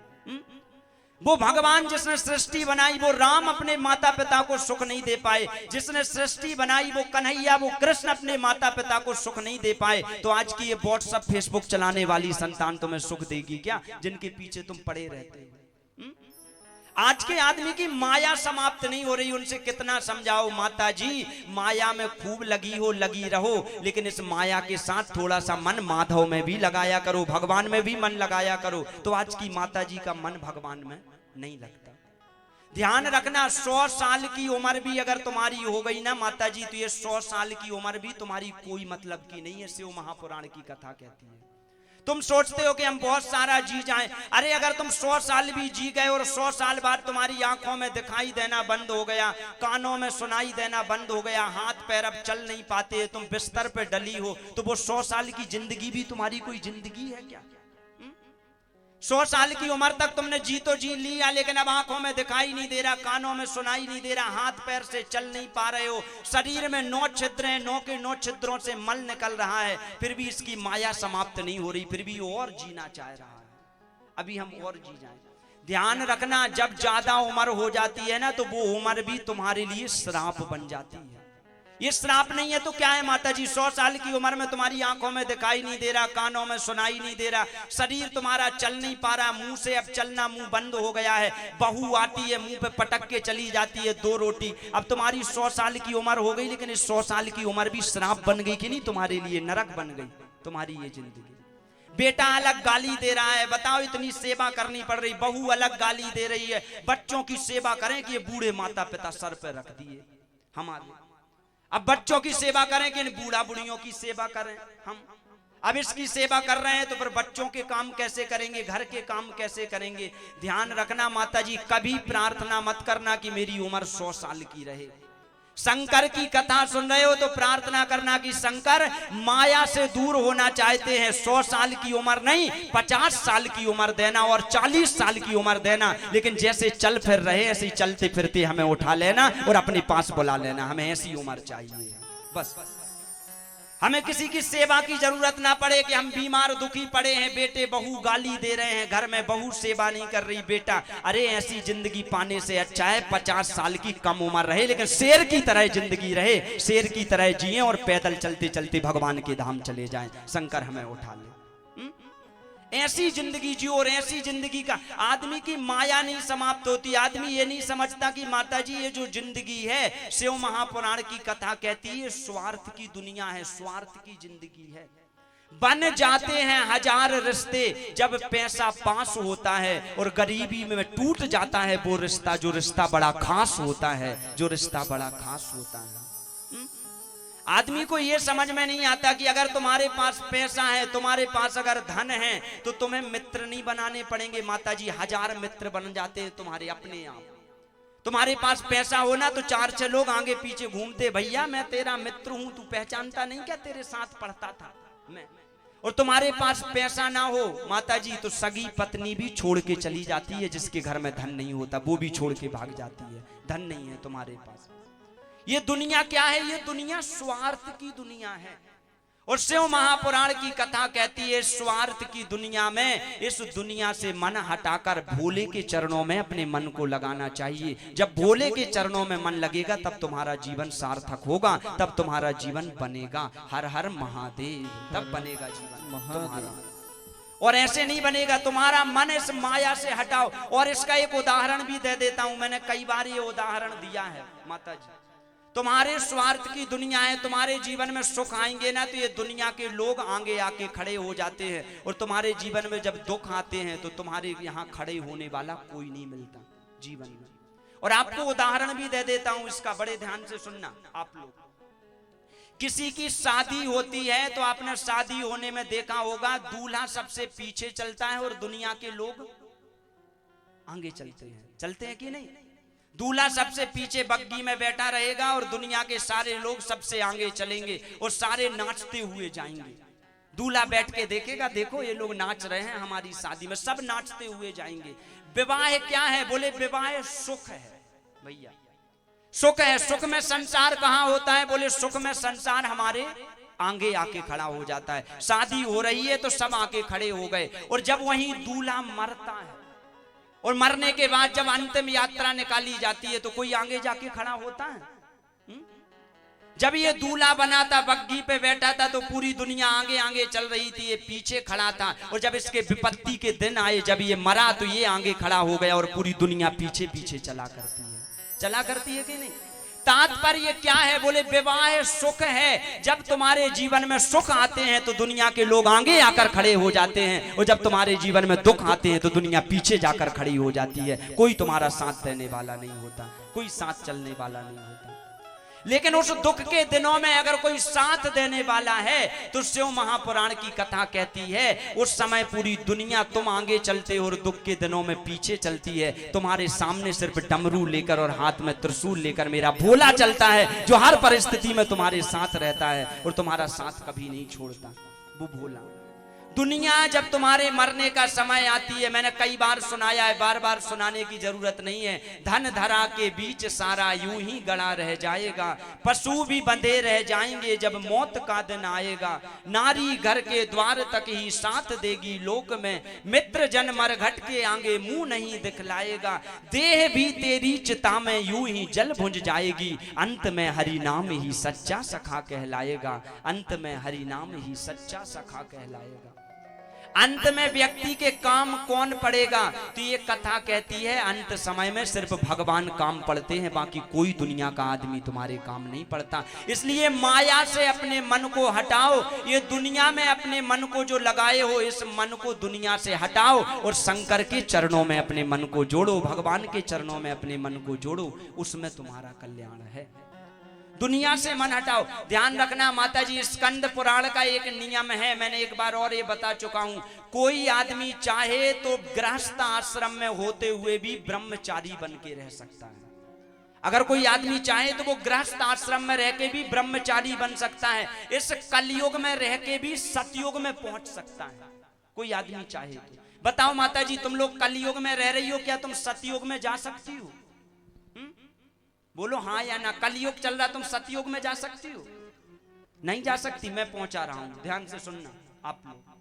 वो भगवान जिसने सृष्टि बनाई, वो राम अपने माता पिता को सुख नहीं दे पाए। जिसने सृष्टि बनाई वो कन्हैया, वो कृष्ण अपने माता पिता को सुख नहीं दे पाए, तो आज की ये व्हाट्सएप फेसबुक चलाने वाली संतान तुम्हें सुख देगी क्या, जिनके पीछे तुम पड़े रहते हो? आज के आदमी की माया समाप्त नहीं हो रही। उनसे कितना समझाओ, माता जी माया में खूब लगी रहो, लेकिन इस माया के साथ थोड़ा सा मन माधव में भी लगाया करो, भगवान में भी मन लगाया करो। तो आज की माता जी का मन भगवान में नहीं लगता। ध्यान रखना, 100 साल की उम्र भी अगर तुम्हारी हो गई ना माता जी, तो ये 100 साल की उम्र भी तुम्हारी कोई मतलब की नहीं है। शिव महापुराण की कथा कहती है। तुम सोचते हो कि हम बहुत सारा जी जाएं, अरे अगर तुम 100 साल भी जी गए और 100 साल बाद तुम्हारी आंखों में दिखाई देना बंद हो गया, कानों में सुनाई देना बंद हो गया, हाथ पैर अब चल नहीं पाते, तुम बिस्तर पे डली हो, तो वो 100 साल की जिंदगी भी तुम्हारी कोई जिंदगी है क्या? 100 साल की उम्र तक तुमने जी तो जी लिया, लेकिन अब आंखों में दिखाई नहीं दे रहा, कानों में सुनाई नहीं दे रहा, हाथ पैर से चल नहीं पा रहे हो, शरीर में 9 छिद्र हैं, 9 के 9 छिद्रों से मल निकल रहा है, फिर भी इसकी माया समाप्त नहीं हो रही, फिर भी और जीना चाह रहा है। अभी हम और जी जाएं। ध्यान रखना, जब ज्यादा उम्र हो जाती है ना, तो वो उम्र भी तुम्हारे लिए श्राप बन जाती है। ये श्राप नहीं है तो क्या है माता जी? 100 साल की उम्र में तुम्हारी आंखों में दिखाई नहीं दे रहा, कानों में सुनाई नहीं दे रहा, शरीर तुम्हारा चल नहीं पा रहा, मुंह से अब चलना, मुंह बंद हो गया है, बहू आती है मुंह पे पटक के चली जाती है 2 रोटी। अब तुम्हारी 100 साल की उम्र हो गई, लेकिन इस 100 साल की उम्र भी श्राप बन गई कि नहीं? तुम्हारे लिए नरक बन गई तुम्हारी ये जिंदगी। बेटा अलग गाली दे रहा है, बताओ इतनी सेवा करनी पड़ रही, बहू अलग गाली दे रही है, बच्चों की सेवा करें कि ये बूढ़े माता पिता सर पे रख दिए हमारे। अब बच्चों की सेवा करें कि इन बूढ़ा बुढ़ियों की सेवा करें हम? अब इसकी सेवा कर रहे हैं तो फिर बच्चों के काम कैसे करेंगे, घर के काम कैसे करेंगे? ध्यान रखना माता जी, कभी प्रार्थना मत करना कि मेरी उम्र 100 साल की रहे। शंकर की कथा सुन रहे हो तो प्रार्थना करना कि शंकर माया से दूर होना चाहते हैं, 100 साल की उम्र नहीं 50 साल की उम्र देना और 40 साल की उम्र देना, लेकिन जैसे चल फिर रहे ऐसे ही चलते फिरते हमें उठा लेना और अपने पास बुला लेना। हमें ऐसी उम्र चाहिए बस। हमें किसी की सेवा की जरूरत ना पड़े कि हम बीमार दुखी पड़े हैं, बेटे बहू गाली दे रहे हैं, घर में बहू सेवा नहीं कर रही बेटा। अरे ऐसी जिंदगी पाने से अच्छा है 50 साल की कम उम्र रहे, लेकिन शेर की तरह जिंदगी रहे, शेर की तरह जिए और पैदल चलते चलते भगवान के धाम चले जाएं। शंकर हमें उठा ले, ऐसी जिंदगी जियो। और ऐसी जिंदगी का आदमी की माया नहीं समाप्त होती। आदमी ये नहीं समझता कि माता जी ये जो जिंदगी है, शिव महापुराण की कथा कहती है स्वार्थ की दुनिया है, स्वार्थ की जिंदगी है। बन जाते हैं 1000 रिश्ते जब पैसा पास होता है, और गरीबी में टूट जाता है वो रिश्ता जो रिश्ता बड़ा खास होता है, जो रिश्ता बड़ा खास होता है। आदमी को यह समझ में नहीं आता कि अगर तुम्हारे पास पैसा है, तुम्हारे पास अगर धन है, तो तुम्हें मित्र नहीं बनाने पड़ेंगे माता जी, 1000 मित्र बन जाते हैं तुम्हारे अपने आप। तुम्हारे पास पैसा हो ना तो 4-6 लोग आगे पीछे घूमते, भैया मैं तेरा मित्र हूं, तू पहचानता नहीं क्या, तेरे साथ पढ़ता था मैं। और तुम्हारे पास पैसा ना हो माता जी तो सगी पत्नी भी छोड़ के चली जाती है, जिसके घर में धन नहीं होता वो भी छोड़ के भाग जाती है, धन नहीं है तुम्हारे पास। ये दुनिया क्या है? ये दुनिया स्वार्थ की दुनिया है। और शिव महापुराण की कथा कहती है स्वार्थ की दुनिया में, इस दुनिया से मन हटाकर भोले के चरणों में अपने मन को लगाना चाहिए। जब भोले के चरणों में मन लगेगा तब तुम्हारा जीवन सार्थक होगा, तब तुम्हारा जीवन बनेगा। हर हर महादेव, तब बनेगा जीवन तुम्हारा। और ऐसे नहीं बनेगा, तुम्हारा मन इस माया से हटाओ। और इसका एक उदाहरण भी दे देता हूं, मैंने कई बार ये उदाहरण दिया है माता जी। तुम्हारे स्वार्थ की दुनिया है, तुम्हारे जीवन में सुख आएंगे ना तो ये दुनिया के लोग आगे आके खड़े हो जाते हैं, और तुम्हारे जीवन में जब दुख आते हैं तो तुम्हारे यहाँ खड़े होने वाला कोई नहीं मिलता जीवन में। और आपको उदाहरण भी दे देता हूं इसका, बड़े ध्यान से सुनना आप लोग। किसी की शादी होती है तो आपने शादी होने में देखा होगा दूल्हा सबसे पीछे चलता है और दुनिया के लोग आगे चलते हैं कि नहीं? दूल्हा सबसे पीछे बग्गी में बैठा रहेगा और दुनिया के सारे लोग सबसे आगे चलेंगे और सारे नाचते हुए जाएंगे। दूल्हा बैठ के देखेगा, देखो ये लोग नाच रहे हैं हमारी शादी में, सब नाचते हुए जाएंगे। विवाह क्या है? बोले विवाह सुख है भैया, सुख है। सुख में संसार कहाँ होता है? बोले सुख में संसार हमारे आगे आके खड़ा हो जाता है। शादी हो रही है तो सब आके खड़े हो गए, और जब वहीं दूल्हा मरता है और मरने के बाद जब अंतिम यात्रा निकाली जाती है तो कोई आगे जाके खड़ा होता है? जब ये दूल्हा बना था, बग्घी पे बैठा था, तो पूरी दुनिया आगे आगे चल रही थी, ये पीछे खड़ा था। और जब इसके विपत्ति के दिन आए, जब ये मरा, तो ये आगे खड़ा हो गया और पूरी दुनिया पीछे पीछे चला करती है कि नहीं? तात्पर्य क्या है? बोले विवाह सुख है। जब तुम्हारे जीवन में सुख आते हैं तो दुनिया के लोग आगे आकर खड़े हो जाते हैं, और जब तुम्हारे जीवन में दुख आते हैं तो दुनिया पीछे जाकर खड़ी हो जाती है। कोई तुम्हारा साथ देने वाला नहीं होता, कोई साथ चलने वाला नहीं होता। लेकिन उस दुख के दिनों में अगर कोई साथ देने वाला है तो शिव महापुराण की कथा कहती है उस समय पूरी दुनिया तुम आगे चलते हो और दुख के दिनों में पीछे चलती है। तुम्हारे सामने सिर्फ डमरू लेकर और हाथ में त्रिशूल लेकर मेरा भोला चलता है, जो हर परिस्थिति में तुम्हारे साथ रहता है और तुम्हारा साथ कभी नहीं छोड़ता, वो भोला। दुनिया जब तुम्हारे मरने का समय आती है, मैंने कई बार सुनाया है, बार बार सुनाने की जरूरत नहीं है। धन धरा के बीच सारा यूं ही गड़ा रह जाएगा, पशु भी बंधे रह जाएंगे जब मौत का दिन आएगा। नारी घर के द्वार तक ही साथ देगी लोक में, मित्र जन मरघट के आगे मुंह नहीं दिखलाएगा। देह भी तेरी चिता में यूं ही जल भुंज जाएगी, अंत में हरि नाम ही सच्चा सखा कहलाएगा। अंत में हरि नाम ही सच्चा सखा कहलाएगा। अंत में व्यक्ति के काम कौन पड़ेगा? तो ये कथा कहती है अंत समय में सिर्फ भगवान काम पड़ते हैं, बाकी कोई दुनिया का आदमी तुम्हारे काम नहीं पड़ता। इसलिए माया से अपने मन को हटाओ, ये दुनिया में अपने मन को जो लगाए हो, इस मन को दुनिया से हटाओ और शंकर के चरणों में अपने मन को जोड़ो, भगवान के चरणों में अपने मन को जोड़ो, उसमें तुम्हारा कल्याण है। दुनिया से मन हटाओ। ध्यान रखना माता जी, स्कंद पुराण का एक नियम है, मैंने एक बार और ये बता चुका हूं। कोई आदमी चाहे तो गृहस्थ आश्रम में होते हुए भी ब्रह्मचारी बन के रह सकता है। अगर कोई आदमी चाहे तो वो गृहस्थ आश्रम में रह के भी ब्रह्मचारी बन सकता है। इस कलयुग में रह के भी सतयुग में पहुंच सकता है, कोई आदमी चाहे तो। बताओ माता जी, तुम लोग कलयुग में रह रही हो, क्या तुम सतयुग में जा सकती हो? बोलो हाँ या ना। कलयुग चल रहा, तुम सतयुग में जा सकती हो? नहीं जा सकती। मैं पहुंचा रहा हूं, ध्यान से सुनना आप लोग।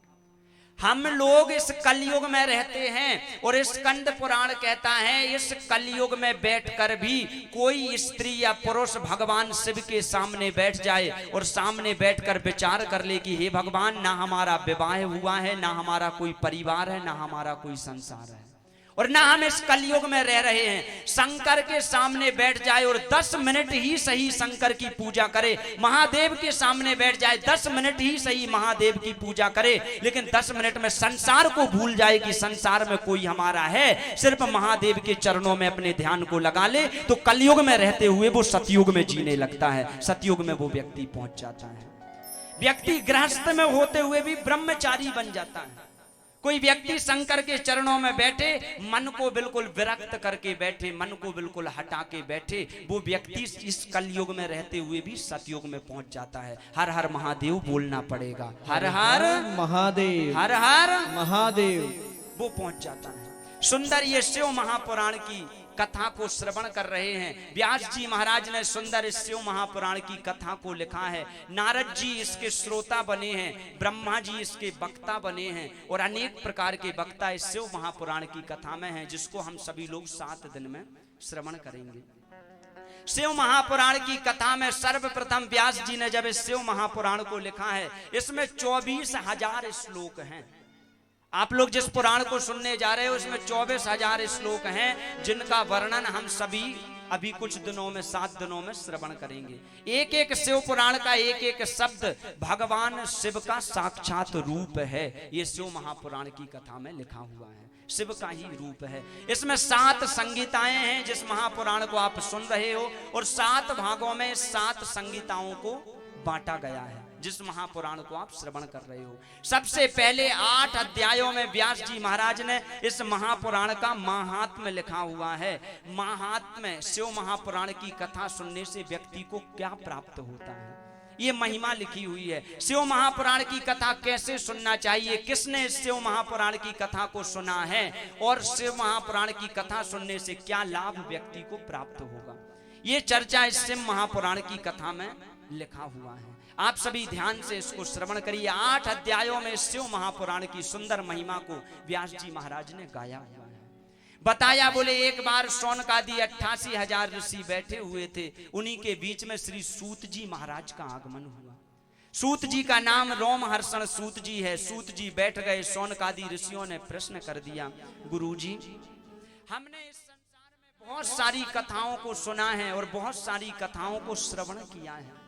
हम लोग इस कलयुग में रहते हैं और स्कंद पुराण कहता है इस कलयुग में बैठकर भी कोई स्त्री या पुरुष भगवान शिव के सामने बैठ जाए और सामने बैठकर विचार कर ले कि हे भगवान, ना हमारा विवाह हुआ है, ना हमारा कोई परिवार है, ना हमारा कोई संसार है, और ना हम इस कलयुग में रह रहे हैं। शंकर के सामने बैठ जाए और 10 मिनट ही सही शंकर की पूजा करे। महादेव के सामने बैठ जाए, 10 मिनट ही सही महादेव की पूजा करे, लेकिन 10 मिनट में संसार को भूल जाए कि संसार में कोई हमारा है, सिर्फ महादेव के चरणों में अपने ध्यान को लगा ले, तो कलयुग में रहते हुए वो सतयुग में जीने लगता है। सतयुग में वो व्यक्ति पहुंच जाता है। व्यक्ति गृहस्थ में होते हुए भी ब्रह्मचारी बन जाता है। कोई व्यक्ति शंकर के चरणों में बैठे, मन को बिल्कुल विरक्त करके बैठे, मन को बिल्कुल हटा के बैठे, वो व्यक्ति इस कलयुग में रहते हुए भी सतयुग में पहुंच जाता है। हर हर महादेव बोलना पड़ेगा, हर हर महादेव, हर हर महादेव, वो पहुंच जाता है। सुंदर ये शिव महापुराण की कथा को श्रवण कर रहे हैं। व्यास जी महाराज ने सुंदर शिव महापुराण की कथा को लिखा है। नारद जी इसके श्रोता बने हैं, ब्रह्मा जी इसके वक्ता बने हैं, और अनेक प्रकार के वक्ता इस शिव महापुराण की कथा में हैं, जिसको हम सभी लोग 7 दिन में श्रवण करेंगे। शिव महापुराण की कथा में सर्वप्रथम व्यास जी ने जब इस शिव महापुराण को लिखा है, इसमें 24,000 श्लोक हैं। आप लोग जिस पुराण को सुनने जा रहे हो उसमें 24,000 श्लोक हैं, जिनका वर्णन हम सभी अभी कुछ दिनों में 7 दिनों में श्रवण करेंगे। एक एक शिव पुराण का एक एक शब्द भगवान शिव का साक्षात रूप है। ये शिव महापुराण की कथा में लिखा हुआ है, शिव का ही रूप है। इसमें 7 संगीताएं हैं जिस महापुराण को आप सुन रहे हो, और 7 भागों में 7 संगीताओं को बांटा गया है जिस महापुराण को आप श्रवण कर रहे हो। सबसे पहले 8 अध्यायों में व्यास जी महाराज ने इस महापुराण का महात्म्य लिखा हुआ है। महात्म्य शिव महापुराण की कथा सुनने से व्यक्ति को क्या प्राप्त होता है, ये महिमा लिखी हुई है। शिव महापुराण की कथा कैसे सुनना चाहिए, किसने शिव महापुराण की कथा को सुना है और शिव महापुराण की कथा सुनने से क्या लाभ व्यक्ति को प्राप्त होगा, ये चर्चा इस शिव महापुराण की कथा में लिखा हुआ है। आप सभी ध्यान से इसको श्रवण करिए। 8 अध्यायों में शिव महापुराण की सुंदर महिमा को व्यास जी महाराज ने गाया हुआ है। बताया, बोले एक बार शौनकादि 88,000 ऋषि बैठे हुए थे, उन्हीं के बीच में श्री सूत जी महाराज का आगमन हुआ। सूत जी का नाम रोमहर्षण सूत जी है। सूत जी बैठ गए। शौनकादि ऋषियों ने प्रश्न कर दिया, गुरुजी, हमने इस संसार में बहुत सारी कथाओं को सुना है और बहुत सारी कथाओं को श्रवण किया है।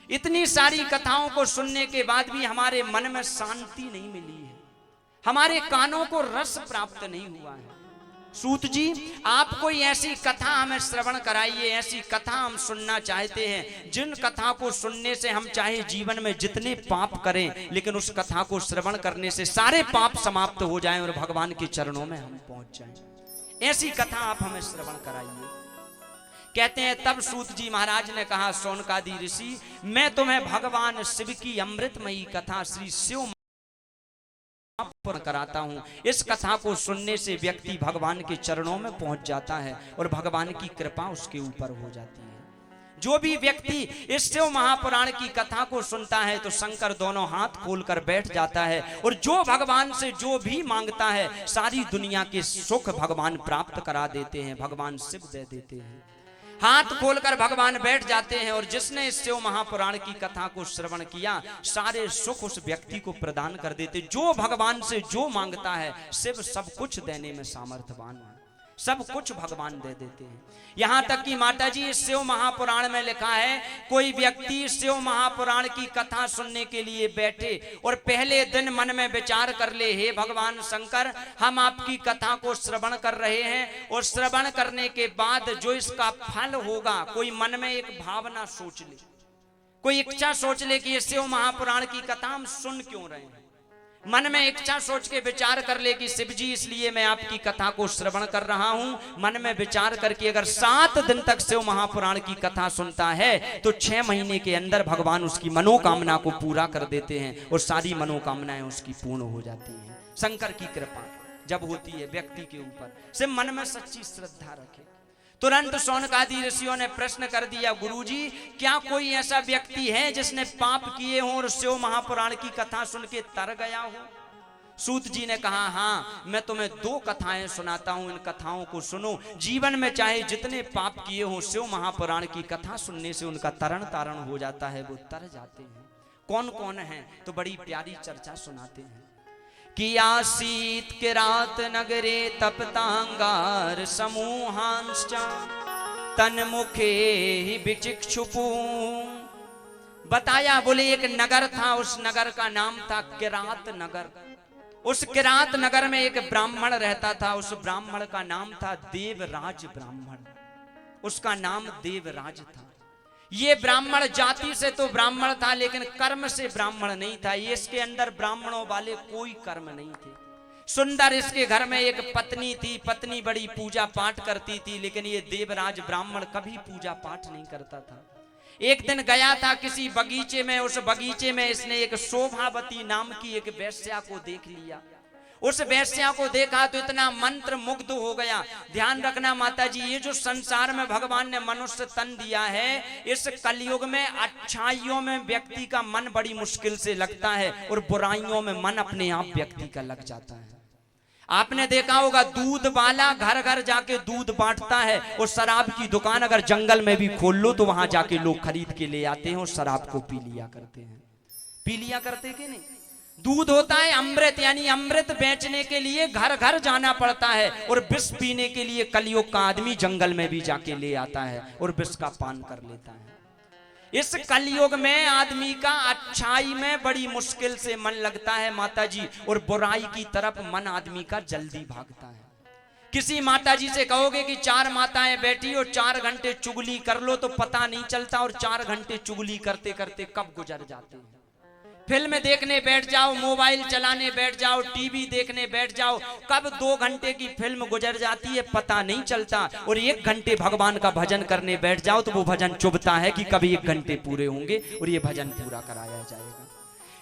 इतनी सारी कथाओं को सुनने के बाद भी हमारे मन में शांति नहीं मिली है, हमारे कानों को रस प्राप्त नहीं हुआ है। सूत जी, आप कोई ऐसी कथा हमें श्रवण कराइए, ऐसी कथा हम सुनना चाहते हैं जिन कथा को सुनने से हम चाहे जीवन में जितने पाप करें, लेकिन उस कथा को श्रवण करने से सारे पाप समाप्त हो जाएं और भगवान के चरणों में हम पहुंच जाएं। ऐसी कथा आप हमें श्रवण कराइए। कहते हैं, तब सूत जी महाराज ने कहा, शौनकादि ऋषि, मैं तुम्हें भगवान शिव की अमृतमयी कथा श्री शिव कराता हूं। इस कथा को सुनने से व्यक्ति भगवान के चरणों में पहुंच जाता है और भगवान की कृपा उसके ऊपर हो जाती है। जो भी व्यक्ति इस शिव महापुराण की कथा को सुनता है तो शंकर दोनों हाथ खोलकर बैठ जाता है और जो भगवान से जो भी मांगता है सारी दुनिया के सुख भगवान प्राप्त करा देते हैं, भगवान शिव दे देते हैं। हाथ खोलकर भगवान बैठ जाते हैं और जिसने इस शिव महापुराण की कथा को श्रवण किया सारे सुख उस व्यक्ति को प्रदान कर देते। जो भगवान से जो मांगता है शिव सब कुछ देने में सामर्थ्यवान है, सब कुछ भगवान दे देते हैं। यहां तक कि माता जी, इस शिव महापुराण में लिखा है, कोई व्यक्ति शिव महापुराण की कथा सुनने के लिए बैठे और पहले दिन मन में विचार कर ले, हे भगवान शंकर, हम आपकी कथा को श्रवण कर रहे हैं और श्रवण करने के बाद जो इसका फल होगा, कोई मन में एक भावना सोच ले, कोई इच्छा सोच ले कि ये शिव महापुराण की कथा हम सुन क्यों रहे हैं। मन में इच्छा सोच के विचार कर ले कि शिव जी, इसलिए मैं आपकी कथा को श्रवण कर रहा हूं। मन में विचार करके अगर 7 दिन तक शिव महापुराण की कथा सुनता है तो 6 महीने के अंदर भगवान उसकी मनोकामना को पूरा कर देते हैं और सारी मनोकामनाएं उसकी पूर्ण हो जाती हैं। शंकर की कृपा जब होती है व्यक्ति के ऊपर, सिर्फ मन में सच्ची श्रद्धा रखे। तुरंत शौनकादि ऋषियों ने प्रश्न कर दिया, गुरुजी, क्या कोई ऐसा व्यक्ति है जिसने पाप किए हों और शिव महापुराण की कथा सुन के तर गया हो? सूत जी ने कहा, हाँ, मैं तुम्हें 2 कथाएं सुनाता हूं, इन कथाओं को सुनो। जीवन में चाहे जितने पाप किए हों, शिव महापुराण की कथा सुनने से उनका तरण तारण हो जाता है, वो तर जाते हैं। कौन कौन है? तो बड़ी प्यारी चर्चा सुनाते हैं कि आसीत किरात नगरे तपतांगार समूहांश्च तन्मुखे ही विचिक्षुपु। बताया, बोले एक नगर था, उस नगर का नाम था किरात नगर। उस किरात नगर में एक ब्राह्मण रहता था। उस ब्राह्मण का नाम था देवराज ब्राह्मण। उसका नाम देवराज था। ये ब्राह्मण जाति से तो ब्राह्मण था लेकिन कर्म से ब्राह्मण नहीं था। ये इसके अंदर ब्राह्मणों वाले कोई कर्म नहीं थे। सुंदर इसके घर में एक पत्नी थी। पत्नी बड़ी पूजा पाठ करती थी, लेकिन ये देवराज ब्राह्मण कभी पूजा पाठ नहीं करता था। एक दिन गया था किसी बगीचे में। उस बगीचे में इसने एक शोभावती नाम की एक वेश्या को देख लिया। उस वेश्या को देखा तो इतना मंत्र मुग्ध हो गया। ध्यान रखना माता जी, ये जो संसार में भगवान ने मनुष्य तन दिया है, इस कलयुग में अच्छाइयों में व्यक्ति का मन बड़ी मुश्किल से लगता है और बुराइयों में मन अपने आप व्यक्ति का लग जाता है। आपने देखा होगा, दूध वाला घर घर जाके दूध बांटता है और शराब की दुकान अगर जंगल में भी खोल लो तो वहां जाके लोग खरीद के ले आते हैं और शराब को पी लिया करते हैं। पी लिया करते कि नहीं? दूध होता है अमृत, यानी अमृत बेचने के लिए घर घर जाना पड़ता है और विष पीने के लिए कलयुग का आदमी जंगल में भी जाके ले आता है और विष का पान कर लेता है। इस कलयुग में आदमी का अच्छाई में बड़ी मुश्किल से मन लगता है माता जी, और बुराई की तरफ मन आदमी का जल्दी भागता है। किसी माता जी से कहोगे कि 4 माताएं बैठी और 4 घंटे चुगली कर लो तो पता नहीं चलता, और 4 घंटे चुगली करते करते कब गुजर जाते हैं। फिल्म देखने बैठ जाओ, मोबाइल चलाने बैठ जाओ, टीवी देखने बैठ जाओ, कब 2 घंटे की फिल्म गुजर जाती है पता नहीं चलता। और 1 घंटे भगवान का भजन करने बैठ जाओ तो वो भजन चुभता है कि कभी 1 घंटे पूरे होंगे और ये भजन पूरा कराया जाएगा।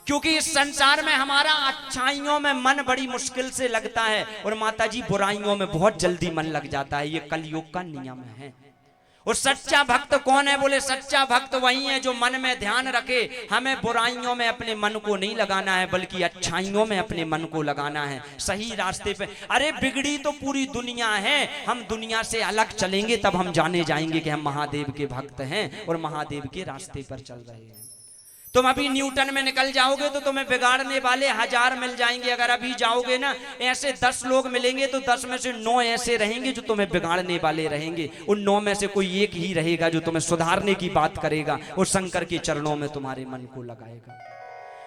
क्योंकि इस संसार में हमारा अच्छाइयों में मन बड़ी मुश्किल से लगता है और माताजी बुराइयों में बहुत जल्दी मन लग जाता है। ये कलयुग का नियम है। और सच्चा भक्त कौन है? बोले सच्चा भक्त वही है जो मन में ध्यान रखे हमें बुराइयों में अपने मन को नहीं लगाना है बल्कि अच्छाइयों में अपने मन को लगाना है, सही रास्ते पे। अरे बिगड़ी तो पूरी दुनिया है, हम दुनिया से अलग चलेंगे तब हम जाने जाएंगे कि हम महादेव के भक्त हैं और महादेव के रास्ते पर चल रहे हैं। तुम अभी न्यूटन में निकल जाओगे तो तुम्हें बिगाड़ने वाले 1000 मिल जाएंगे। अगर अभी जाओगे ना, ऐसे 10 लोग मिलेंगे तो 10 में से 9 ऐसे रहेंगे जो तुम्हें बिगाड़ने वाले रहेंगे। उन 9 में से कोई एक ही रहेगा जो तुम्हें सुधारने की बात करेगा और शंकर के चरणों में तुम्हारे मन को लगाएगा।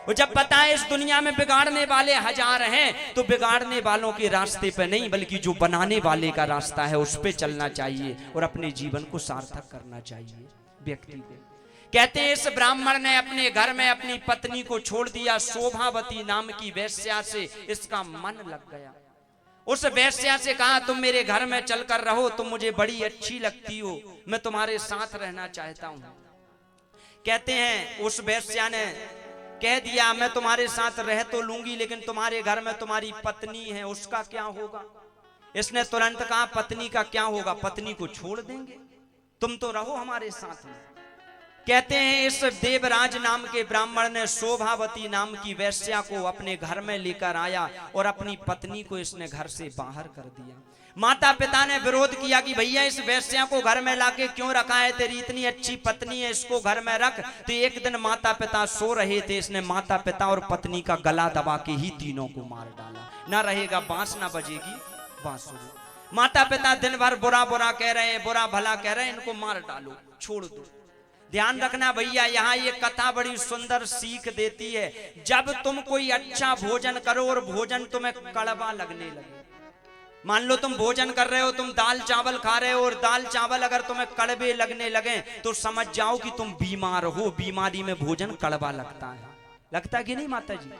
और जब पता है इस दुनिया में बिगाड़ने वाले 1000 हैं तो बिगाड़ने वालों के रास्ते पे नहीं बल्कि जो बनाने वाले का रास्ता है उस पे चलना चाहिए और अपने जीवन को सार्थक करना चाहिए व्यक्ति को। कहते हैं इस ब्राह्मण ने अपने घर में अपनी पत्नी को छोड़ दिया, शोभावती नाम की वेश्या से इसका मन लग गया। उस वेश्या से कहा तुम मेरे घर में चलकर रहो, तुम मुझे बड़ी अच्छी लगती हो, मैं तुम्हारे साथ रहना चाहता हूं। कहते हैं उस वेश्या ने कह दिया मैं तुम्हारे साथ रह तो लूंगी लेकिन तुम्हारे घर में तुम्हारी पत्नी है, उसका क्या होगा? इसने तुरंत कहा पत्नी का क्या होगा, पत्नी को छोड़ देंगे, तुम तो रहो हमारे साथ में। कहते हैं इस देवराज नाम के ब्राह्मण ने शोभावती नाम की वेश्या को अपने घर में लेकर आया और अपनी पत्नी को इसने घर से बाहर कर दिया। माता पिता ने विरोध किया कि भैया इस वेश्या को घर में लाके क्यों रखा है, तेरी इतनी अच्छी पत्नी है, इसको घर में रख। तो एक दिन माता पिता सो रहे थे, इसने माता पिता और पत्नी का गला दबा के ही तीनों को मार डाला। ना रहेगा बांस ना बजेगी बांसुरी। माता पिता दिन भर बुरा बुरा कह रहे हैं, बुरा भला कह रहे हैं, इनको मार डालो, छोड़ दो। ध्यान रखना भैया, यहाँ ये कथा बड़ी सुंदर सीख देती है। जब तुम कोई अच्छा भोजन करो और भोजन तुम्हें कड़वा लगने लगे, मान लो तुम भोजन कर रहे हो, तुम दाल चावल खा रहे हो और दाल चावल अगर तुम्हें कड़वे लगने लगे तो समझ जाओ कि तुम बीमार हो। बीमारी में भोजन कड़वा लगता है, लगता कि नहीं माता जी?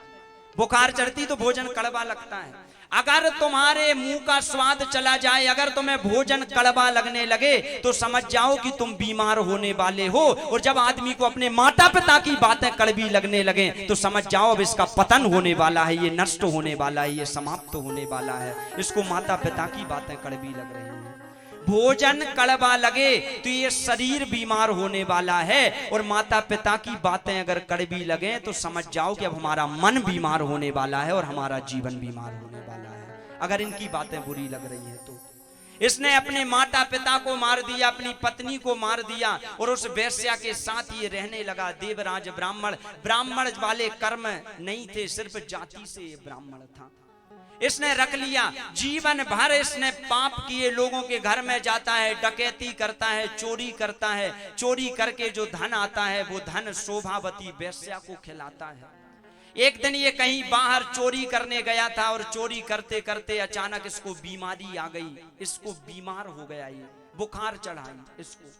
बुखार चढ़ती तो भोजन कड़वा लगता है। अगर तुम्हारे मुंह का स्वाद चला जाए, अगर तुम्हें भोजन कड़वा लगने लगे तो समझ जाओ कि तुम बीमार होने वाले हो। और जब आदमी को अपने माता पिता की बातें कड़वी लगने लगे तो समझ जाओ अब इसका पतन होने वाला है, ये नष्ट होने वाला है, ये समाप्त होने वाला है। इसको माता पिता की बातें कड़वी लग रही हैं। भोजन कड़वा लगे तो ये शरीर बीमार होने वाला है और माता पिता की बातें अगर कड़वी लगे तो समझ जाओ कि अब हमारा मन बीमार होने वाला है और हमारा जीवन बीमार होने वाला है, अगर इनकी बातें बुरी लग रही हैं तो। इसने अपने माता पिता को मार दिया, अपनी पत्नी को मार दिया और उस वेश्या के साथ ये रहने लगा। देवराज ब्राह्मण वाले कर्म नहीं थे, सिर्फ जाति से ये ब्राह्मण था। इसने रख लिया, जीवन भर इसने पाप किए, लोगों के घर में जाता है, डकैती करता है, चोरी करता है, चोरी करके जो धन आता है वो धन शोभावती वेश्या को खिलाता है। एक दिन ये कहीं बाहर चोरी करने गया था और चोरी करते करते अचानक इसको बीमारी आ गई, इसको बीमार हो गया, ये बुखार चढ़ाई इसको।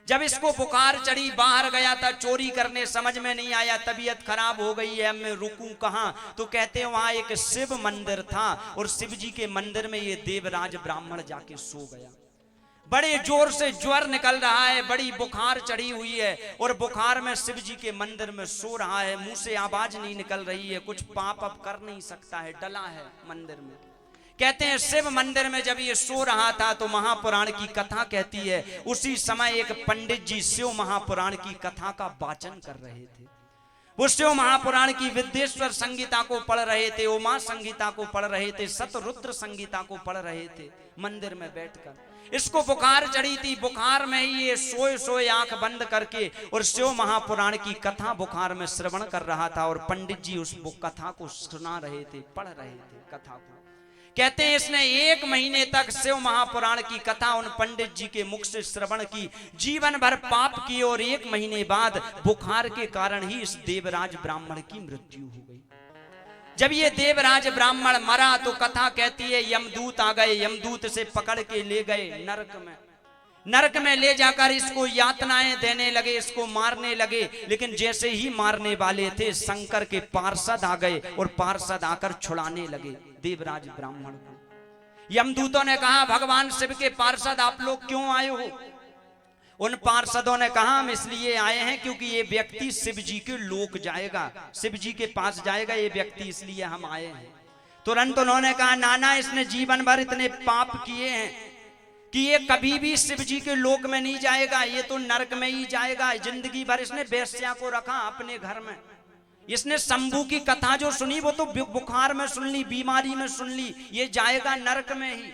जब इसको बुखार चढ़ी, बाहर गया था चोरी करने, समझ में नहीं आया, तबीयत खराब हो गई है, मैं रुकूं कहाँ? तो कहते हैं वहां एक शिव मंदिर था और शिव जी के मंदिर में ये देवराज ब्राह्मण जाके सो गया। बड़े जोर से ज्वर निकल रहा है, बड़ी बुखार चढ़ी हुई है और बुखार में शिव जी के मंदिर में सो रहा है, मुंह से आवाज नहीं निकल रही है, कुछ पाप अब कर नहीं सकता है, डला है मंदिर में। कहते हैं शिव मंदिर में जब ये सो रहा था तो महापुराण की कथा कहती है उसी समय एक पंडित जी शिव महापुराण की कथा का वाचन कर रहे थे। वो शिव महापुराण की विद्येश्वर संगीता को पढ़ रहे थे, उमा संगीता को पढ़ रहे थे, शतरुद्र संगीता को पढ़ रहे थे मंदिर में बैठकर। इसको बुखार चढ़ी थी, बुखार में ही ये सोए सोए आंख बंद करके और शिव महापुराण की कथा बुखार में श्रवण कर रहा था और पंडित जी उस कथा को सुना रहे थे, पढ़ रहे थे कथा को। कहते हैं इसने 1 महीने तक शिव महापुराण की कथा उन पंडित जी के मुख से श्रवण की, जीवन भर पाप किए और 1 महीने बाद बुखार के कारण ही इस देवराज ब्राह्मण की मृत्यु हो गई। जब ये देवराज ब्राह्मण मरा तो कथा कहती है यमदूत आ गए, यमदूत से पकड़ के ले गए नरक में। नरक में ले जाकर इसको यातनाएं देने लगे, इसको मारने लगे। लेकिन जैसे ही मारने वाले थे, शंकर के पार्षद आ गए और पार्षद आकर छुड़ाने लगे देवराज ब्राह्मण को। यमदूतों ने कहा, भगवान शिव के पार्षद आप लोग क्यों आए हो? उन पार्षदों ने कहा, हम इसलिए आए हैं क्योंकि ये व्यक्ति शिव जी के लोक जाएगा, शिव जी के पास जाएगा ये व्यक्ति, इसलिए हम आए हैं। तुरंत उन्होंने कहा, नाना इसने जीवन भर इतने पाप किए हैं कि ये कभी भी शिव जी के लोक में नहीं जाएगा, ये तो नरक में ही जाएगा। जिंदगी भर इसने वेश्या को रखा अपने घर में। इसने शंभू की कथा जो सुनी वो तो बुखार में सुन ली, बीमारी में सुन ली, ये जाएगा नरक में ही।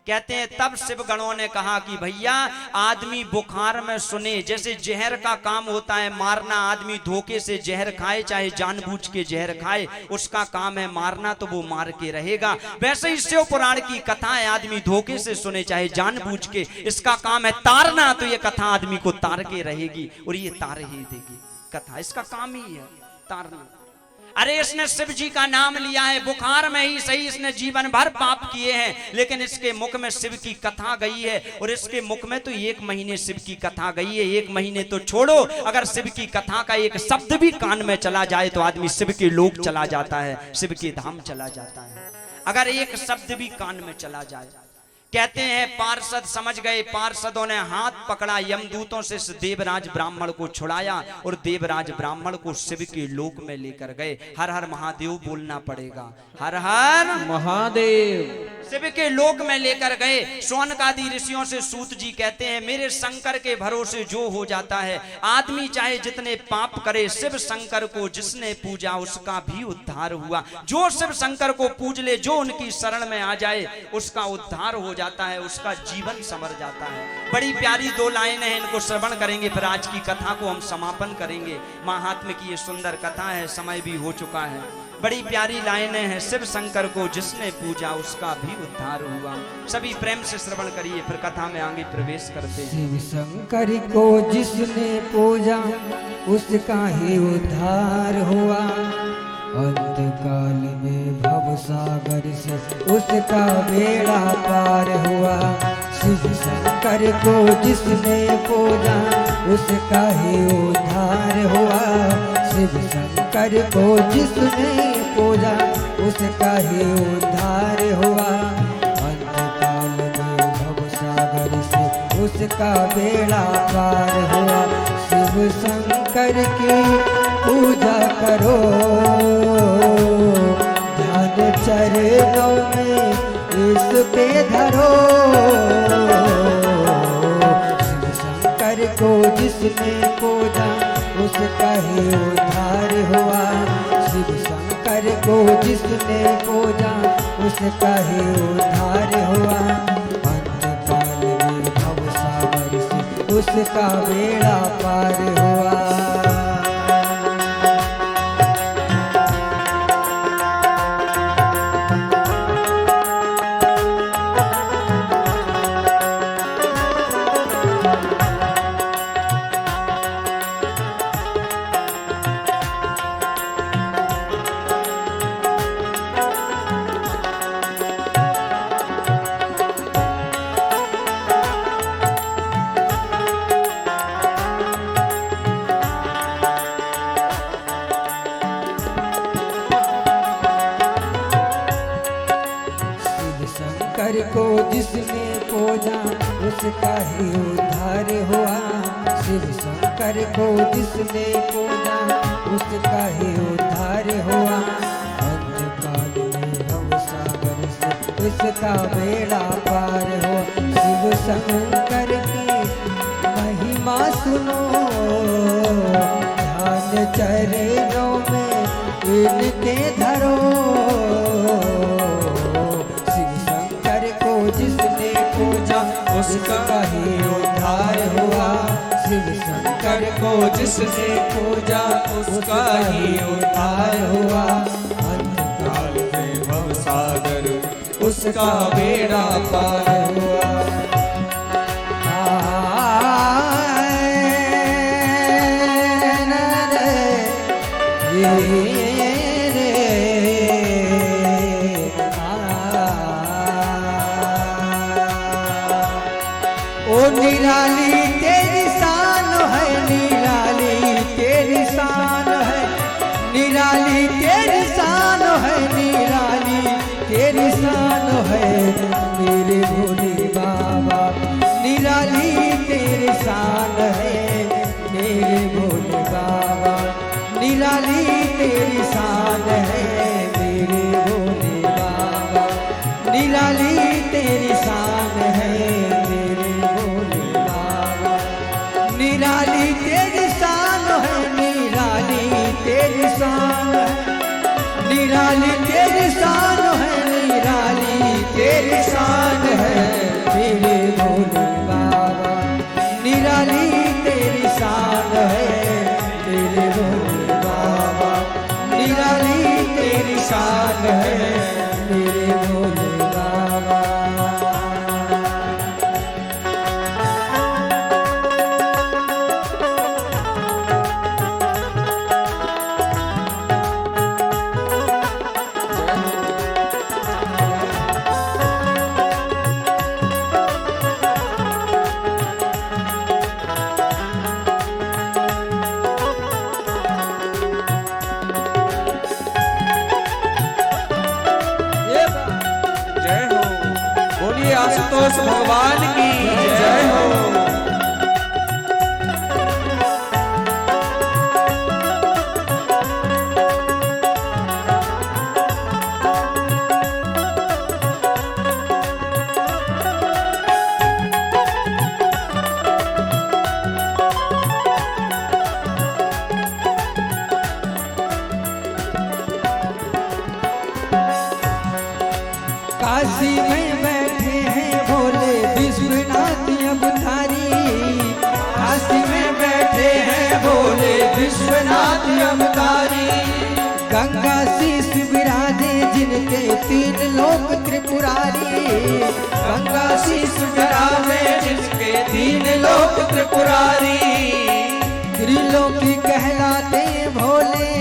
कहते हैं तब शिव गणों ने कहा कि भैया आदमी बुखार में सुने, जैसे जहर का काम होता है मारना, आदमी धोखे से जहर खाए चाहे जानबूझ के जहर खाए, उसका काम है मारना, तो वो मार के रहेगा। वैसे ही शिव पुराण की कथा है, आदमी धोखे से सुने चाहे जानबूझ के, इसका काम है तारना, तो ये कथा आदमी को तार के रहेगी और ये तार ही देगी। कथा इसका काम ही है तारना। अरे इसने शिव जी का नाम लिया है, बुखार में ही सही इसने जीवन भर पाप किए हैं, लेकिन इसके मुख में शिव की कथा गई है। और इसके मुख में तो 1 महीने शिव की कथा गई है। 1 महीने तो छोड़ो, अगर शिव की कथा का एक शब्द भी कान में चला जाए तो आदमी शिव के लोक चला जाता है, शिव के धाम चला जाता है, अगर एक शब्द भी कान में चला जाए। कहते हैं पार्षद समझ गए, पार्षदों ने हाथ पकड़ा, यमदूतों से देवराज ब्राह्मण को छुड़ाया और देवराज ब्राह्मण को शिव के लोक में लेकर गए। हर हर महादेव बोलना पड़ेगा, हर हर महादेव। शिव के लोक में लेकर गए। शौनकादि ऋषियों से सूत जी कहते हैं, मेरे शंकर के भरोसे जो हो जाता है, आदमी चाहे जितने पाप करे, शिव शंकर को जिसने पूजा उसका भी उद्धार हुआ। जो शिव शंकर को पूज ले, जो उनकी शरण में आ जाए, उसका उद्धार हो जाता है, उसका जीवन संवर जाता है। बड़ी प्यारी 2 लाइनें हैं, इनको श्रवण करेंगे, फिर आज की कथा को हम समापन करेंगे। महात्म्य की ये सुंदर कथा है, समय भी हो चुका है। बड़ी प्यारी लाइनें हैं, शिव शंकर को जिसने पूजा उसका भी उद्धार हुआ। सभी प्रेम से श्रवण करिए, फिर कथा में आगे प्रवेश करते हैं। शिव शंकर को जिसने पूजा उसका ही उद्धार हुआ। अंतकाल में भव सागर से उसका बेड़ा पार हुआ। शिव शंकर को जिसने पूजा उसका ही उद्धार हुआ। शिव शंकर को जिसने पूजा उसका ही उद्धार हुआ। अंतकाल में भव सागर से उसका बेड़ा पार हुआ। शिव शंकर की पूजा करो, ध्यान चरणों में इसके धरो। शिव शंकर को जिसने पूजा उसका ही उद्धार हुआ। शिव शंकर को जिसने पूजा उसका ही उद्धार हुआ। अंतकाल में भव सागर से उसका बेड़ा पार हुआ। शंकर को जिसने पूजा उसका ही उद्धार हुआ। शिव शंकर को जिसने पूजा उसका ही उद्धार हुआ। अंतकाल में भव सागर से इसका बेड़ा पार हो। शिव शंकर की महिमा सुनो, ध्यान चरणों में इनके धरो। जिसने पूजा उसका ही उद्धार हुआ। शिव शंकर को जिसने पूजा उसका ही उद्धार हुआ। अंतकाल में भव सागर उसका बेड़ा पार हुआ। ओ निराली तेरी शान है, निराली तेरी शान है, निराली तेरी शान है, निराली तेरी शान है मेरे भोले बाबा, निराली तेरी शान है मेरे भोले बाबा, निराली तेरी शान है मेरे भोले बाबा, निराली तेरी शान है मेरे भोले बाबा, निराली तेरी शान है, निराली तेरी शान है, निराली तेरी शान है, निराली तेरी शान है मेरे भोले बाबा, निराली तेरी शान है मेरे भोले बाबा, निराली तेरी शान है मेरे भोले बाबा। जय हो। बोलिए आशुतोष भगवान की जय हो। काशी में बैठे हैं भोले विश्वनाथ अवतारी, काशी में बैठे हैं भोले विश्वनाथ अवतारी, गंगा शीश विराजे जिनके तीन लोक त्रिपुरारी, गंगा शीश विराजे जिनके तीन लोक त्रिपुरारी, त्रिलोकी कहलाते भोले,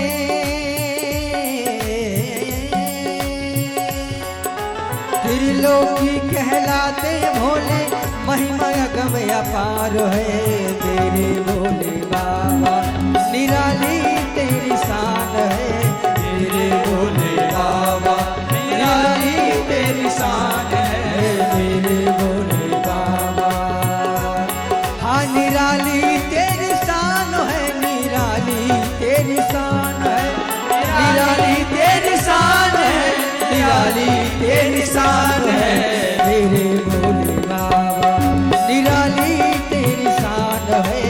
त्रिलोकी कहलाते भोले, महिमा गम अपार है तेरे भोले बाबा, निराली तेरी शान है तेरे भोले बाबा, निराली तेरी शान है मेरे भोले बाबा, हाँ निराली तेरी शान है, निराली तेरी शान है, निराली तेरी शान है, निराली तेरी शान है मेरे भोले बाबा, निराली तेरी शान है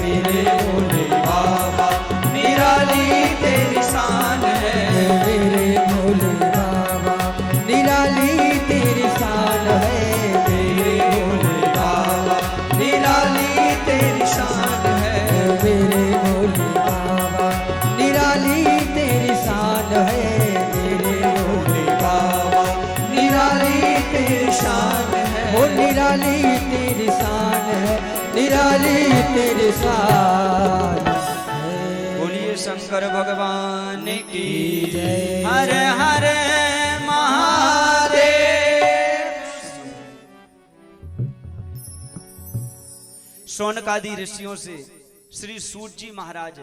मेरे भोले बाबा, निराली तेरी शान है मेरे भोले बाबा, निराली तेरी शान है मेरे भोले बाबा, निराली तेरी शान है मेरे भोले बाबा, निराली तेरी शान है मेरे भोले बाबा, निराली तेरी शान है, वो निराली तेरी शान है, निराली तेरी शान है। बोलिए शंकर भगवान की जय। हर हर महादेव। शौनकादि ऋषियों से श्री सूत जी महाराज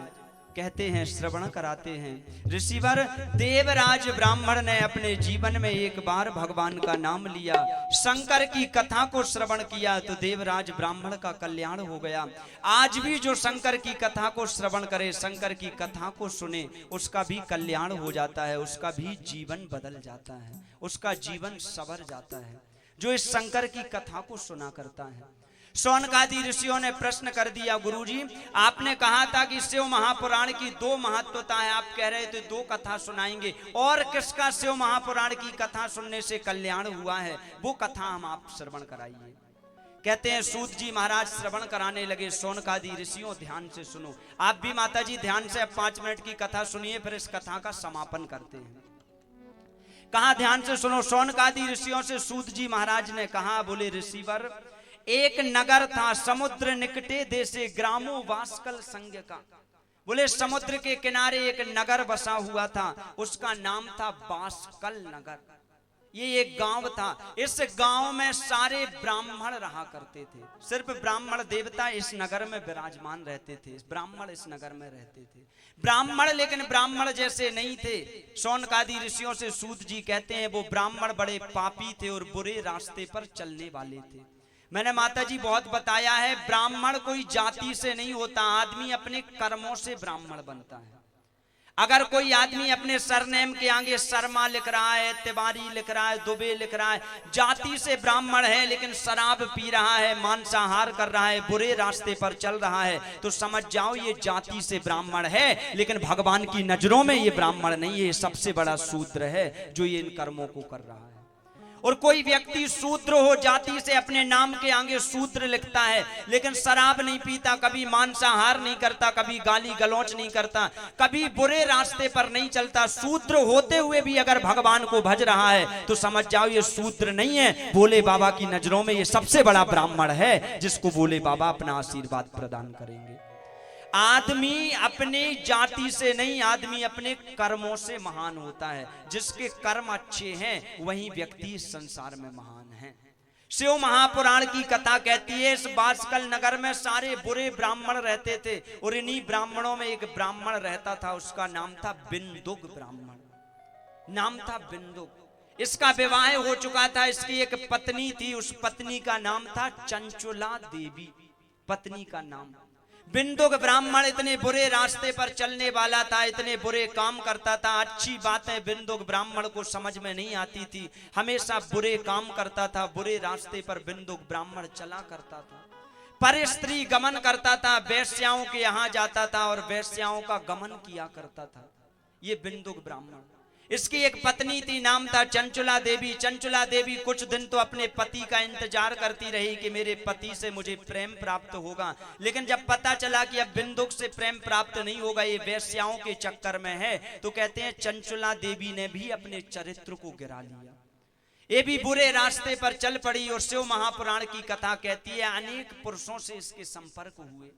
कहते हैं, श्रवण कराते हैं, ऋषिवर देवराज ब्राह्मण ने अपने जीवन में एक बार भगवान का नाम लिया, शंकर की कथा को श्रवण किया तो देवराज ब्राह्मण का कल्याण हो गया। आज भी जो शंकर की कथा को श्रवण करे, शंकर की कथा को सुने, उसका भी कल्याण हो जाता है, उसका भी जीवन बदल जाता है, उसका जीवन संवर जाता है, जो इस शंकर की कथा को सुना करता है। शौनकादि ऋषियों ने प्रश्न कर दिया, गुरुजी आपने कहा था कि शिव महापुराण की दो महत्वताएं, आप कह रहे थे दो कथा सुनाएंगे, और किसका शिव महापुराण की कथा सुनने से कल्याण हुआ है, वो कथा हम आप श्रवण कराइए। कहते हैं सूत जी महाराज श्रवण कराने लगे। शौनकादि ऋषियों ध्यान से सुनो, आप भी माता जी ध्यान से अब 5 मिनट की कथा सुनिए, फिर इस कथा का समापन करते हैं। कहा ध्यान से सुनो। शौनकादि ऋषियों से सूत जी महाराज ने कहा, बोले ऋषिवर एक नगर था, समुद्र निकटे देशे ग्रामो वास्कल संग का। बोले समुद्र के किनारे एक नगर बसा हुआ था, उसका नाम था वास्कल नगर। ये एक गांव था। इस गांव में सारे ब्राह्मण रहा करते थे। सिर्फ ब्राह्मण देवता इस नगर में विराजमान रहते थे। ब्राह्मण इस नगर में रहते थे। ब्राह्मण, लेकिन ब्राह्मण जैसे नहीं थे। शौनकादि ऋषियों से सूत जी कहते हैं वो ब्राह्मण बड़े पापी थे और बुरे रास्ते पर चलने वाले थे। मैंने माता जी बहुत बताया है, ब्राह्मण कोई जाति से नहीं होता, आदमी अपने कर्मों से ब्राह्मण बनता है। अगर कोई आदमी अपने सरनेम के आगे शर्मा लिख रहा है, तिवारी लिख रहा है, दुबे लिख रहा है, जाति से ब्राह्मण है लेकिन शराब पी रहा है, मांसाहार कर रहा है, बुरे रास्ते पर चल रहा है, तो समझ जाओ ये जाति से ब्राह्मण है, लेकिन भगवान की नजरों में ये ब्राह्मण नहीं है, ये सबसे बड़ा शूद्र है जो ये इन कर्मों को कर रहा है। और कोई व्यक्ति शूद्र हो, जाति से अपने नाम के आगे शूद्र लिखता है, लेकिन शराब नहीं पीता, कभी मांसाहार नहीं करता, कभी गाली गलौच नहीं करता, कभी बुरे रास्ते पर नहीं चलता, शूद्र होते हुए भी अगर भगवान को भज रहा है तो समझ जाओ ये शूद्र नहीं है, भोले बाबा की नजरों में ये सबसे बड़ा ब्राह्मण है, जिसको भोले बाबा अपना आशीर्वाद प्रदान करेंगे। आदमी अपनी जाति से नहीं, आदमी अपने कर्मों से महान होता है। जिसके कर्म अच्छे हैं वही व्यक्ति इस संसार में महान है। शिव महापुराण की कथा कहती है, इस बासकल नगर में सारे बुरे ब्राह्मण रहते थे और इन्हीं ब्राह्मणों में एक ब्राह्मण रहता था, उसका नाम था बिंदुक ब्राह्मण, नाम था बिंदुक। इसका विवाह हो चुका था, इसकी एक पत्नी थी, उस पत्नी का नाम था चंचुला देवी, पत्नी का नाम। बिंदुक ब्राह्मण इतने बुरे रास्ते पर चलने वाला था, इतने बुरे काम करता था। अच्छी बातें बिंदुक ब्राह्मण को समझ में नहीं आती थी, हमेशा बुरे काम करता था, बुरे रास्ते पर बिंदुक ब्राह्मण चला करता था। पर स्त्री गमन करता था, वेश्याओं के यहाँ जाता था और वेश्याओं का गमन किया करता था ये बिंदुक ब्राह्मण। इसकी एक पत्नी थी, नाम था चंचुला देवी। चंचुला देवी कुछ दिन तो अपने पति का इंतजार करती रही कि मेरे पति से मुझे प्रेम प्राप्त होगा, लेकिन जब पता चला कि अब बिंदुक से प्रेम प्राप्त नहीं होगा, ये वेश्याओं के चक्कर में है, तो कहते हैं चंचुला देवी ने भी अपने चरित्र को गिरा लिया, ये भी बुरे रास्ते पर चल पड़ी। और शिव महापुराण की कथा कहती है अनेक पुरुषों से इसके संपर्क हुए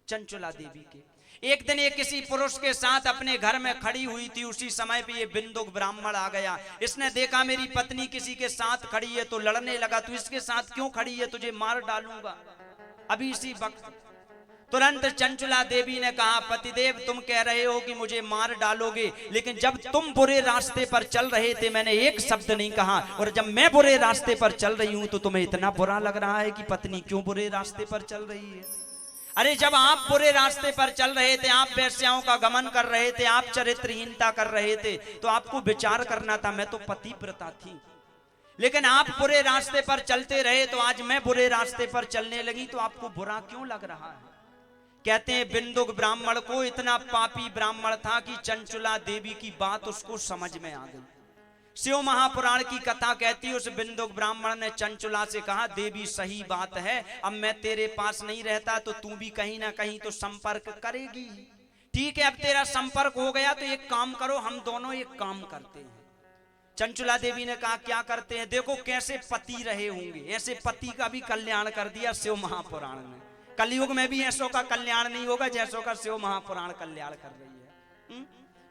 चंचुला देवी के। एक दिन ये किसी पुरुष के साथ अपने घर में खड़ी हुई थी, उसी समय पे ये बिंदुक ब्राह्मण आ गया। इसने देखा मेरी पत्नी किसी के साथ खड़ी है तो लड़ने लगा, तू इसके साथ क्यों खड़ी है, तुझे मार डालूंगा अभी इसी वक्त। तुरंत चंचुला देवी ने कहा, पतिदेव तुम कह रहे हो कि मुझे मार डालोगे, लेकिन जब तुम बुरे रास्ते पर चल रहे थे मैंने एक शब्द नहीं कहा, और जब मैं बुरे रास्ते पर चल रही हूं तो तुम्हें इतना बुरा लग रहा है कि पत्नी क्यों बुरे रास्ते पर चल रही है। अरे जब आप बुरे रास्ते पर चल रहे थे, आप वेश्याओं का गमन कर रहे थे, आप चरित्रहीनता कर रहे थे, तो आपको विचार करना था, मैं तो पतिव्रता थी, लेकिन आप बुरे रास्ते पर चलते रहे तो आज मैं बुरे रास्ते पर चलने लगी तो आपको बुरा क्यों लग रहा है। कहते हैं बिंदुक ब्राह्मण को इतना पापी ब्राह्मण था कि चंचुला देवी की बात उसको समझ में आ गई। शिव महापुराण की कथा कहती है उस बिंदुक ब्राह्मण ने चंचुला से कहा, देवी सही बात है, अब मैं तेरे पास नहीं रहता तो तू भी कहीं ना कहीं तो संपर्क करेगी। ठीक है, अब तेरा संपर्क हो गया तो एक काम करो, हम दोनों एक काम करते हैं। चंचुला देवी ने कहा क्या करते हैं, देखो कैसे पति रहे होंगे, ऐसे पति का भी कल्याण कर दिया शिव महापुराण ने। कलयुग में भी ऐसों का कल्याण नहीं होगा जैसों का शिव महापुराण कल्याण कर रही है।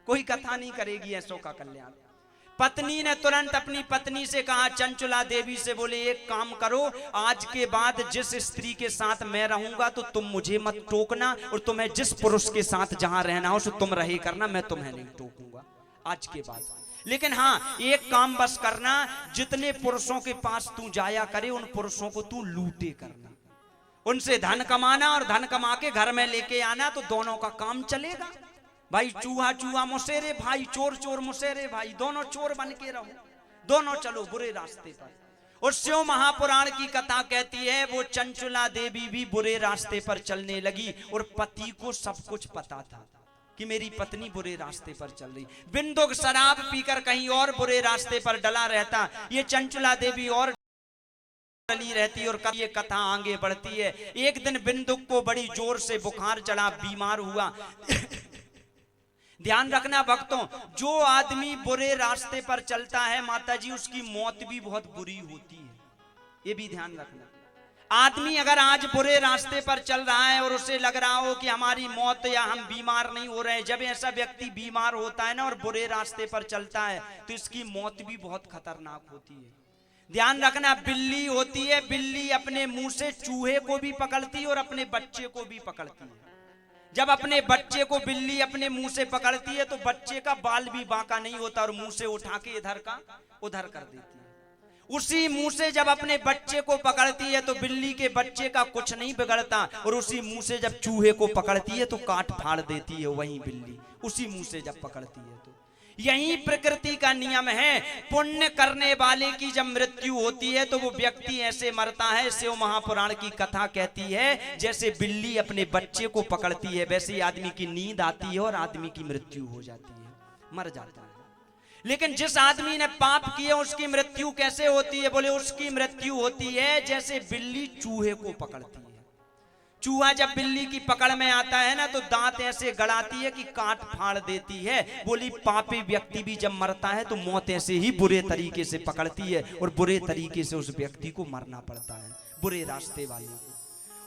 कोई कथा नहीं करेगी ऐसों का कल्याण। पत्नी ने तुरंत अपनी पत्नी से कहा, चंचुला देवी से बोले एक काम करो, आज के बाद जिस स्त्री के साथ मैं रहूंगा तो तुम मुझे मत टोकना, और तुम्हें जिस पुरुष के साथ जहां रहना हो सो तुम रहे करना, मैं तुम्हें नहीं टोकूंगा आज के बाद। लेकिन हाँ एक काम बस करना, जितने पुरुषों के पास तू जाया करे उन पुरुषों को तू लूटे करना, उनसे धन कमाना और धन कमा के घर में लेके आना, तो दोनों का काम चलेगा। भाई चूहा चूहा मुसेरे भाई, चोर चोर मुसेरे भाई, दोनों चोर बन के रहो, दोनों चलो बुरे रास्ते पर। और शिव महापुराण की कथा कहती है वो चंचुला देवी भी बुरे रास्ते पर चलने लगी, और पति को सब कुछ पता था कि मेरी पत्नी बुरे रास्ते पर चल रही। बिंदुक शराब पीकर कहीं और बुरे रास्ते पर डला रहता, ये चंचुला देवी और डली रहती, और ये कथा आगे बढ़ती है। एक दिन बिंदुक को बड़ी जोर से बुखार चढ़ा, बीमार हुआ। ध्यान रखना भक्तों, जो आदमी बुरे रास्ते पर चलता है माता जी उसकी मौत भी बहुत बुरी होती है, ये भी ध्यान रखना। आदमी अगर आज बुरे रास्ते पर चल रहा है और उसे लग रहा हो कि हमारी मौत या हम बीमार नहीं हो रहे हैं, जब ऐसा व्यक्ति बीमार होता है ना और बुरे रास्ते पर चलता है तो इसकी मौत भी बहुत खतरनाक होती है। ध्यान रखना, बिल्ली होती है, बिल्ली अपने मुंह से चूहे को भी पकड़ती है और अपने बच्चे को भी पकड़ती है। जब अपने बच्चे को बिल्ली अपने मुंह से पकड़ती है तो बच्चे का बाल भी बांका नहीं होता और मुंह से उठा के इधर का उधर कर देती है। उसी मुंह से जब अपने बच्चे को पकड़ती है तो बिल्ली के बच्चे का कुछ नहीं बिगड़ता, और उसी मुंह से जब चूहे को पकड़ती है तो काट फाड़ देती है वही बिल्ली, उसी मुंह से जब पकड़ती है। तो यही प्रकृति का नियम है। पुण्य करने वाले की जब मृत्यु होती है तो वो व्यक्ति ऐसे मरता है, शिव महापुराण की कथा कहती है जैसे बिल्ली अपने बच्चे को पकड़ती है वैसे ही आदमी की नींद आती है और आदमी की मृत्यु हो जाती है, मर जाता है। लेकिन जिस आदमी ने पाप किए उसकी मृत्यु कैसे होती है? बोले उसकी मृत्यु होती है जैसे बिल्ली चूहे को पकड़ती है। चूहा जब बिल्ली की पकड़ में आता है ना तो दांत ऐसे गड़ाती है कि काट फाड़ देती है। बोली पापी व्यक्ति भी जब मरता है तो मौत ऐसे ही बुरे तरीके से पकड़ती है और बुरे तरीके से उस व्यक्ति को मरना पड़ता है, बुरे रास्ते वाले को।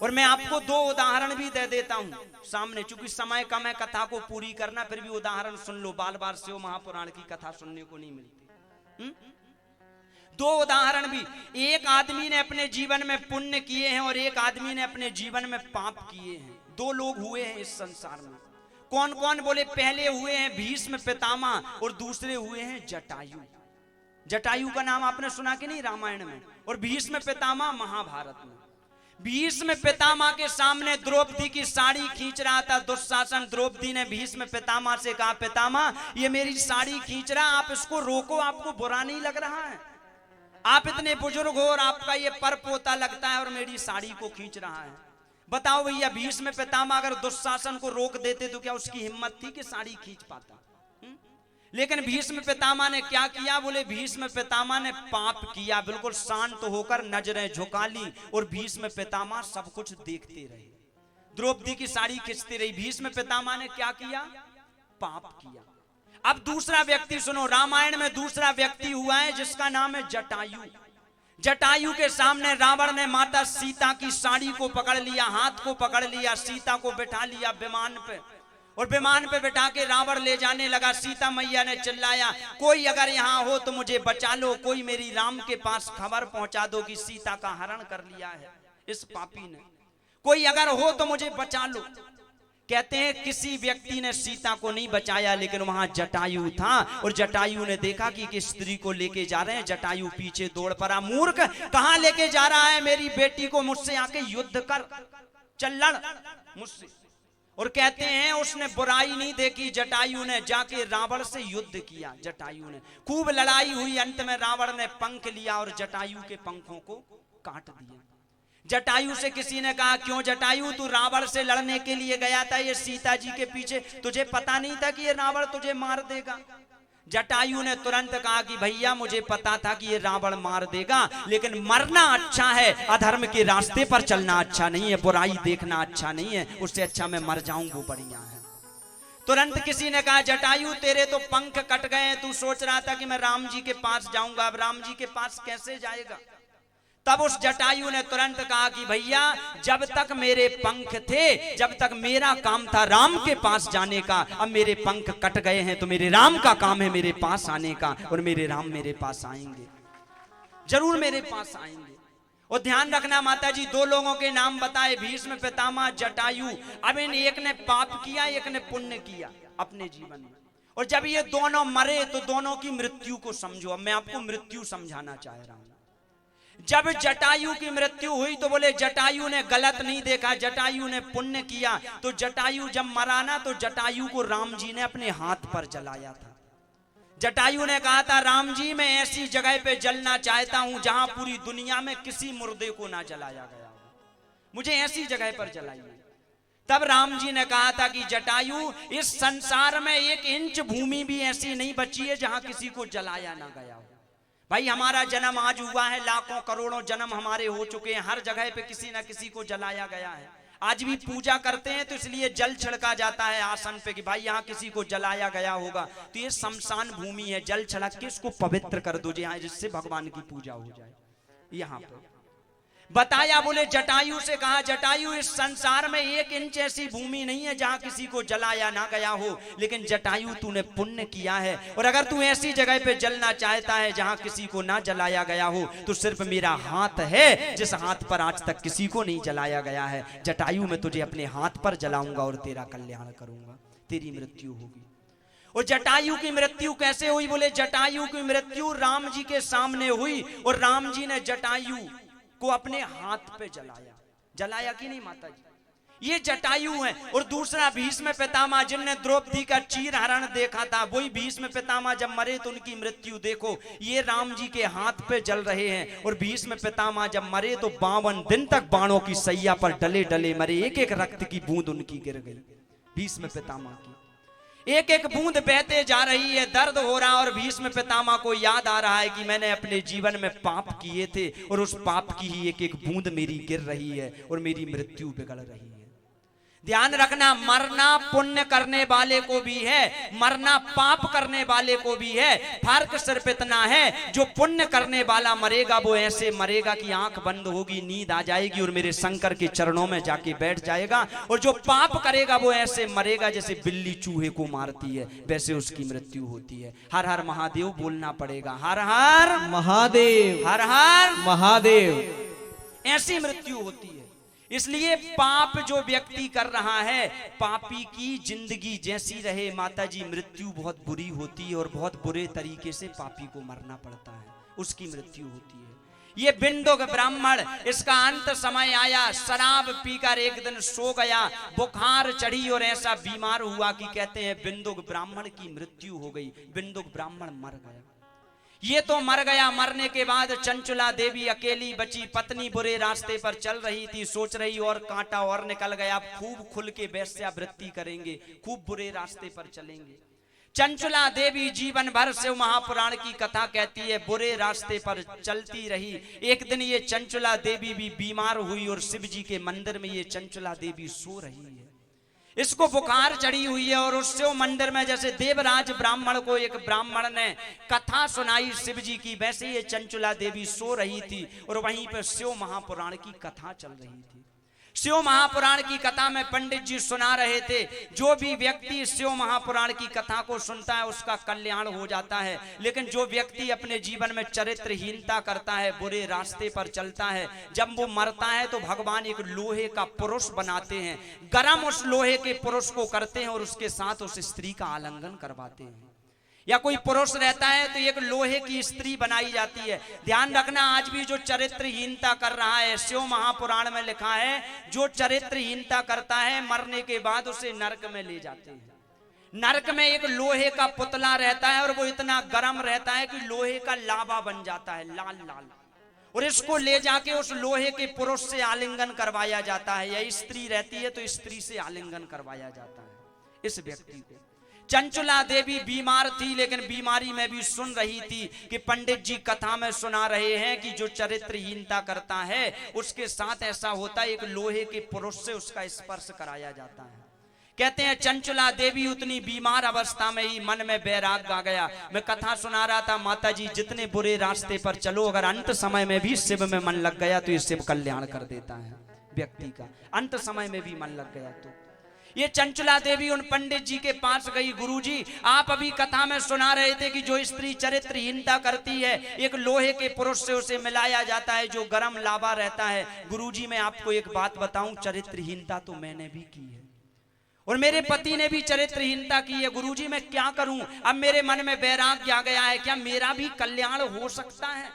और मैं आपको दो उदाहरण भी दे देता हूं सामने, चूंकि समय कम है कथा को पूरी करना, फिर भी उदाहरण सुन लो, बार बार शिव महापुराण की कथा सुनने को नहीं मिलती। दो उदाहरण भी, एक आदमी ने अपने जीवन में पुण्य किए हैं और एक आदमी ने अपने जीवन में पाप किए हैं। दो लोग हुए हैं इस संसार में। कौन कौन? बोले पहले हुए हैं भीष्म पितामह और दूसरे हुए हैं जटायु। जटायु का नाम आपने सुना कि नहीं रामायण में, और भीष्म पितामह महाभारत में। भीष्म पितामह के सामने द्रौपदी की साड़ी खींच रहा था दुशासन। द्रौपदी ने भीष्म पितामह से कहा, पितामह ये मेरी साड़ी खींच रहा, आप इसको रोको, आपको बुरा नहीं लग रहा है? आप इतने बुजुर्ग हो और आपका ये पर पोता लगता है और मेरी साड़ी को खींच रहा है। बताओ भैया, भीष्म पितामह अगर दुशासन को रोक देते तो क्या उसकी हिम्मत थी कि साड़ी खींच पाता? लेकिन भीष्म पितामह ने क्या किया? बोले भीष्म पितामह ने पाप किया, बिल्कुल शांत होकर नजरें झुका ली और भीष्म पितामह सब कुछ देखते रहे। द्रौपदी की साड़ी खींचती रही। भीष्म पितामह ने क्या किया? पाप किया। अब दूसरा व्यक्ति सुनो, रामायण में दूसरा व्यक्ति हुआ है जिसका नाम है जटायु। जटायु के सामने रावण ने माता सीता की साड़ी को पकड़ लिया, हाथ को पकड़ लिया, सीता को बिठा लिया विमान पे, और विमान पे बिठा के रावण ले जाने लगा। सीता मैया ने चिल्लाया, कोई अगर यहाँ हो तो मुझे बचा लो, कोई मेरी राम के पास खबर पहुंचा दो कि सीता का हरण कर लिया है इस पापी ने, कोई अगर हो तो मुझे बचा लो। कहते हैं किसी व्यक्ति ने सीता को नहीं बचाया, लेकिन वहां जटायु था, और जटायु ने देखा कि किस स्त्री को लेके जा रहे हैं। जटायु पीछे दौड़ पड़ा, मूर्ख कहां लेके जा रहा है मेरी बेटी को, मुझसे आके युद्ध कर, चल लड़ मुझसे। और कहते हैं उसने बुराई नहीं देखी, जटायु ने जाके रावण से युद्ध किया। जटायु ने खूब लड़ाई हुई, अंत में रावण ने पंख लिया और जटायु के पंखों को काट दिया। जटायु से किसी ने कहा, क्यों जटायु तू रावण से लड़ने के लिए गया था ये सीता जी के पीछे, तुझे पता नहीं था कि ये रावण तुझे मार देगा? जटायु ने तुरंत कहा कि भैया मुझे पता था कि ये रावण मार देगा, लेकिन मरना अच्छा है, अधर्म के रास्ते पर चलना अच्छा नहीं है, बुराई देखना अच्छा नहीं है, उससे अच्छा मैं मर जाऊं वो बढ़िया है। तुरंत किसी ने कहा, जटायु तेरे तो पंख कट गए, तू सोच रहा था कि मैं राम जी के पास जाऊंगा, अब राम जी के पास कैसे जाएगा? तब उस जटायु ने तुरंत कहा कि भैया जब तक मेरे पंख थे, जब तक मेरा काम था राम के पास जाने का, अब मेरे पंख कट गए हैं तो मेरे राम का काम है मेरे पास आने का, और मेरे राम मेरे पास आएंगे, जरूर मेरे पास आएंगे। और ध्यान रखना माता जी, दो लोगों के नाम बताए, भीष्म पितामह जटायु। अब इन एक ने पाप किया, एक ने पुण्य किया अपने जीवन में, और जब ये दोनों मरे तो दोनों की मृत्यु को समझो। अब मैं आपको मृत्यु समझाना चाह रहा हूं। जब जटायु की मृत्यु हुई तो बोले जटायु ने गलत नहीं देखा, जटायु ने पुण्य किया। तो जटायु जब मरा ना तो जटायु को राम जी ने अपने हाथ पर जलाया था। जटायु ने कहा था, राम जी मैं ऐसी जगह पे जलना चाहता हूं जहां पूरी दुनिया में किसी मुर्दे को ना जलाया गया हो, मुझे ऐसी जगह पर जलाइए। तब राम जी ने कहा था कि जटायु इस संसार में 1 इंच भूमि भी ऐसी नहीं बची है जहां किसी को जलाया ना गया हो। भाई हमारा जन्म आज हुआ है, लाखों करोड़ों जन्म हमारे हो चुके हैं, हर जगह पे किसी ना किसी को जलाया गया है। आज भी पूजा करते हैं तो इसलिए जल छिड़का जाता है आसन पे कि भाई यहाँ किसी को जलाया गया होगा, तो ये शमशान भूमि है, जल छिड़क के इसको पवित्र कर दो यहाँ, जिससे भगवान की पूजा हो जाए यहाँ पे। बताया, बोले जटायु से कहा, जटायु इस संसार में 1 इंच ऐसी भूमि नहीं है जहां किसी को जलाया ना गया हो, लेकिन जटायु तूने पुण्य किया है, और अगर तू ऐसी जगह पे जलना चाहता है जहां किसी को ना जलाया गया हो तो सिर्फ मेरा हाथ है जिस हाथ पर आज तक किसी को नहीं जलाया गया है। जटायु मैं तुझे अपने हाथ पर जलाऊंगा और तेरा कल्याण करूंगा, तेरी मृत्यु होगी। और जटायु की मृत्यु कैसे हुई? बोले जटायु की मृत्यु राम जी के सामने हुई और राम जी ने जटायु को अपने हाथ पे जलाया। जलाया कि नहीं माता जी? ये जटायु है। और दूसरा भीष्म पितामह जिनने द्रौपदी का चीर हरण देखा था, वही भीष्म पितामह जब मरे तो उनकी मृत्यु देखो, ये राम जी के हाथ पे जल रहे हैं। और भीष्म पितामह जब मरे तो 52 दिन तक बाणों की सैया पर डले डले मरे, एक एक रक्त की बूंद उनकी गिर गई। भीष्म पितामह की एक एक बूंद बहते जा रही है, दर्द हो रहा, और भीष्म पितामह को याद आ रहा है कि मैंने अपने जीवन में पाप किए थे और उस पाप की ही एक एक बूंद मेरी गिर रही है और मेरी मृत्यु बिगड़ रही है। ध्यान रखना, मरना पुण्य करने वाले को भी है, मरना पाप करने वाले को भी है। फर्क सिर्फ इतना है, जो पुण्य करने वाला मरेगा वो ऐसे मरेगा कि आंख बंद होगी, नींद आ जाएगी और मेरे शंकर के चरणों में जाके बैठ जाएगा। और जो पाप करेगा वो ऐसे मरेगा जैसे बिल्ली चूहे को मारती है, वैसे उसकी मृत्यु होती है। हर हर महादेव बोलना पड़ेगा, हर हर महादेव, हर हर महादेव। ऐसी मृत्यु होती है। इसलिए पाप जो व्यक्ति कर रहा है, पापी की जिंदगी जैसी रहे माता जी, मृत्यु बहुत बुरी होती है और बहुत बुरे तरीके से पापी को मरना पड़ता है, उसकी मृत्यु होती है। ये बिंदुक ब्राह्मण, इसका अंत समय आया, शराब पीकर एक दिन सो गया, बुखार चढ़ी और ऐसा बीमार हुआ कि कहते हैं बिंदुक ब्राह्मण की मृत्यु हो गई, बिंदुक ब्राह्मण मर गया। ये तो मर गया, मरने के बाद चंचुला देवी अकेली बची, पत्नी बुरे रास्ते पर चल रही थी, सोच रही और कांटा और निकल गया, खूब खुल के वेश्यावृत्ति करेंगे, खूब बुरे रास्ते पर चलेंगे। चंचुला देवी जीवन भर शिव महापुराण की कथा कहती है, बुरे रास्ते पर चलती रही। एक दिन ये चंचुला देवी भी बीमार हुई और शिव जी के मंदिर में ये चंचुला देवी सो रही है, इसको बुखार चढ़ी हुई है। और उस शिव मंदिर में जैसे देवराज ब्राह्मण को एक ब्राह्मण ने कथा सुनाई शिव जी की, वैसे ये चंचुला देवी सो रही थी और वहीं पर शिव महापुराण की कथा चल रही थी। शिव महापुराण की कथा में पंडित जी सुना रहे थे, जो भी व्यक्ति शिव महापुराण की कथा को सुनता है उसका कल्याण हो जाता है, लेकिन जो व्यक्ति अपने जीवन में चरित्रहीनता करता है, बुरे रास्ते पर चलता है, जब वो मरता है तो भगवान एक लोहे का पुरुष बनाते हैं, गरम उस लोहे के पुरुष को करते हैं और उसके साथ उस स्त्री का आलिंगन करवाते हैं। या कोई पुरुष रहता है तो एक लोहे की स्त्री बनाई जाती है। ध्यान रखना, आज भी जो चरित्रहीनता कर रहा है, शिव महापुराण में लिखा है, जो चरित्रहीनता करता है मरने के बाद उसे नरक में ले जाते हैं। नरक में एक लोहे का पुतला रहता है और वो इतना गर्म रहता है कि लोहे का लावा बन जाता है, लाल लाल, और इसको ले जाके उस लोहे के पुरुष से आलिंगन करवाया जाता है। या स्त्री रहती है तो स्त्री से आलिंगन करवाया जाता है इस व्यक्ति को। चंचुला देवी बीमार थी, लेकिन बीमारी में भी सुन रही थी कि पंडित जी कथा में सुना रहे हैं कि जो चरित्रहीनता करता है उसके साथ ऐसा होता है, एक लोहे के पुरुष से उसका स्पर्श कराया जाता है। कहते हैं चंचुला देवी उतनी बीमार अवस्था में ही मन में वैराग्य आ गया। मैं कथा सुना रहा था, माता जी जितने बुरे रास्ते पर चलो, अगर अंत समय में भी शिव में मन लग गया तो ये शिव कल्याण कर देता है व्यक्ति का। अंत समय में भी मन लग गया तो ये चंचुला देवी उन पंडित जी के पास गई, गुरुजी आप अभी कथा में सुना रहे थे कि जो स्त्री चरित्रहीनता करती है एक लोहे के पुरुष से उसे मिलाया जाता है जो गरम लावा रहता है। गुरुजी मैं आपको एक बात बताऊं, चरित्रहीनता तो मैंने भी की है और मेरे पति ने भी चरित्रहीनता की है। गुरुजी मैं क्या करूं, अब मेरे मन में वैराग्य आ गया है, क्या मेरा भी कल्याण हो सकता है?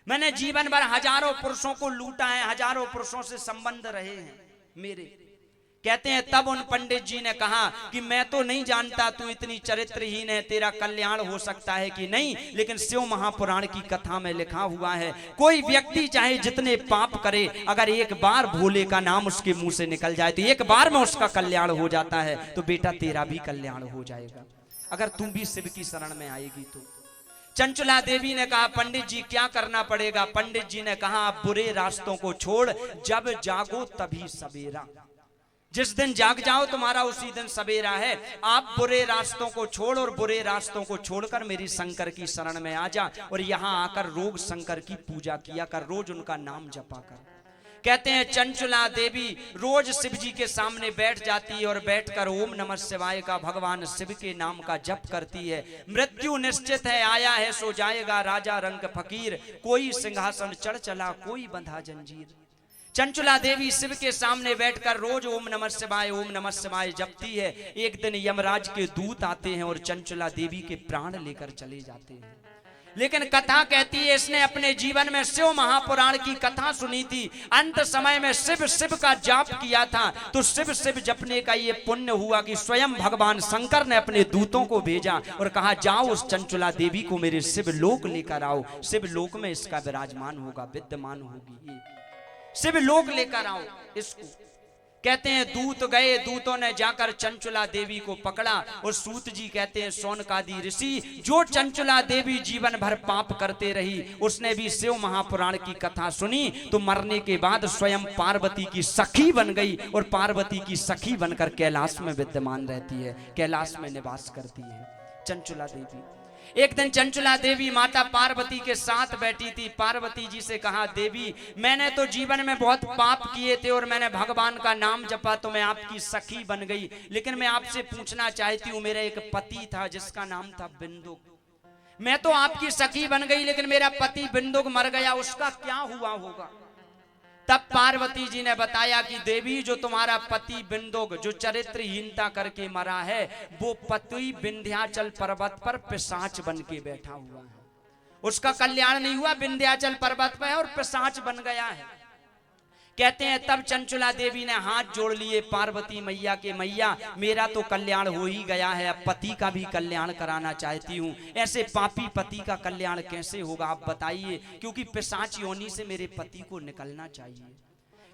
मैंने जीवन भर हजारों पुरुषों को लूटा है, हजारों पुरुषों से संबंध रहे हैं मेरे। कहते हैं तब उन पंडित जी ने कहा कि मैं तो नहीं जानता तू इतनी चरित्रहीन है, तेरा कल्याण हो सकता है कि नहीं, लेकिन शिव महापुराण की कथा में लिखा हुआ है कोई व्यक्ति चाहे जितने पाप करे, अगर एक बार भोले का नाम उसके मुंह से निकल जाए तो एक बार में उसका कल्याण हो जाता है। तो बेटा तेरा भी कल्याण हो जाएगा अगर तुम भी शिव की शरण में आएगी तो। चंचुला देवी ने कहा पंडित जी क्या करना पड़ेगा? पंडित जी ने कहा आप बुरे रास्तों को छोड़, जब जागो तभी सवेरा। जिस दिन जाग जाओ तुम्हारा उसी दिन सवेरा है। आप बुरे रास्तों को छोड़ और बुरे रास्तों को छोड़कर मेरी शंकर की शरण में आ जा और यहाँ आकर रोज शंकर की पूजा किया कर, रोज उनका नाम जपा कर। कहते हैं चंचला देवी रोज शिव जी के सामने बैठ जाती है और बैठकर ओम नमः शिवाय का, भगवान शिव के नाम का जप करती है। मृत्यु निश्चित है, आया है सो जाएगा, राजा रंग फकीर, कोई सिंहासन चढ़ चला, कोई बंधा जंजीर। चंचला देवी शिव के सामने बैठकर रोज ओम नमः शिवाय जपती है। एक दिन यमराज के दूत आते हैं और चंचला देवी के प्राण लेकर चले जाते हैं। लेकिन कथा कहती है इसने अपने जीवन में शिव महापुराण की कथा सुनी थी, अंत समय में शिव शिव का जाप किया था, तो शिव शिव जपने का ये पुण्य हुआ कि स्वयं भगवान शंकर ने अपने दूतों को भेजा और कहा जाओ उस चंचला देवी को मेरे शिव लोक लेकर आओ, शिव लोक में इसका विराजमान होगा, विद्यमान होगी, शिव लोक लेकर आओ इसको। कहते हैं दूत गए, दूतों ने जाकर चंचला देवी को पकड़ा और सूत जी कहते हैं सोनकादि ऋषि जो चंचला देवी जीवन भर पाप करते रही, उसने भी शिव महापुराण की कथा सुनी तो मरने के बाद स्वयं पार्वती की सखी बन गई और पार्वती की सखी बनकर कैलाश में विद्यमान रहती है, कैलाश में निवास करती है चंचला देवी। एक दिन चंचला देवी माता पार्वती के साथ बैठी थी। पार्वती जी से कहा देवी मैंने तो जीवन में बहुत पाप किए थे और मैंने भगवान का नाम जपा तो मैं आपकी सखी बन गई, लेकिन मैं आपसे पूछना चाहती हूँ, मेरा एक पति था जिसका नाम था बिंदुक, मैं तो आपकी सखी बन गई लेकिन मेरा पति बिंदुक मर गया, उसका क्या हुआ होगा? तब पार्वती जी ने बताया कि देवी जो तुम्हारा पति बिंदुक जो चरित्रहीनता करके मरा है, वो पति विंध्याचल पर्वत पर पिशाच बन के बैठा हुआ है, उसका कल्याण नहीं हुआ, विंध्याचल पर्वत पर है और पिशाच बन गया है। कहते हैं तब चंचला देवी ने हाथ जोड़ लिए पार्वती मैया के, मैया मेरा तो कल्याण हो ही गया है, अब पति का भी कल्याण कराना चाहती हूँ, ऐसे पापी पति का कल्याण कैसे होगा आप बताइए, क्योंकि पिशाच योनि से मेरे पति को निकलना चाहिए।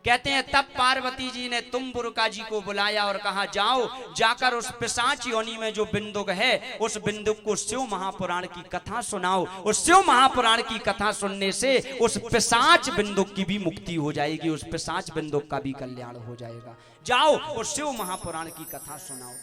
कहते हैं तब पार्वती जी ने तुम्बुरुका जी को बुलाया और कहा जाओ जाकर उस पिशाच योनि में जो बिंदुक है उस बिंदुक को शिव महापुराण की कथा सुनाओ, उस शिव महापुराण की कथा सुनने से उस पिशाच बिंदुक की भी मुक्ति हो जाएगी, उस पिशाच बिंदुक का भी कल्याण हो जाएगा, जाओ उस शिव महापुराण की कथा सुनाओ।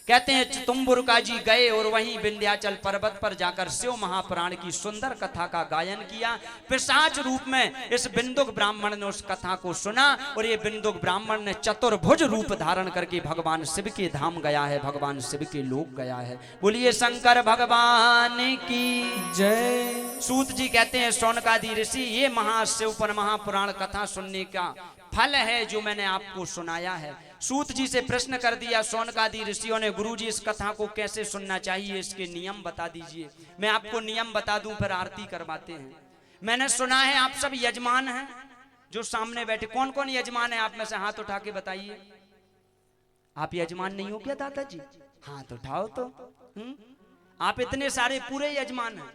कहते हैं तुम्बुरुका जी गए और वहीं विंध्याचल पर्वत पर जाकर शिव महापुराण की सुंदर कथा का गायन किया। पिशाच रूप में इस बिंदुक ब्राह्मण ने उस कथा को सुना और ये बिंदुक ब्राह्मण ने चतुर्भुज रूप धारण करके भगवान शिव के धाम गया है, भगवान शिव के लोक गया है। बोलिए शंकर भगवान की जय। सूत जी कहते हैं सोनकादि ऋषि ये महाशिव पर महापुराण कथा सुनने का फल है जो मैंने आपको सुनाया है। सूत जी से प्रश्न कर दिया सोनकादि ऋषियों ने, गुरुजी इस कथा को कैसे सुनना चाहिए, इसके नियम बता दीजिए। मैं आपको नियम बता दूं फिर आरती करवाते हैं। मैंने सुना है आप सब यजमान हैं जो सामने बैठे, कौन कौन यजमान है आप में से हाथ उठा के बताइए। आप यजमान नहीं हो क्या दादाजी? हाथ उठाओ तो। आप इतने सारे पूरे यजमान हैं।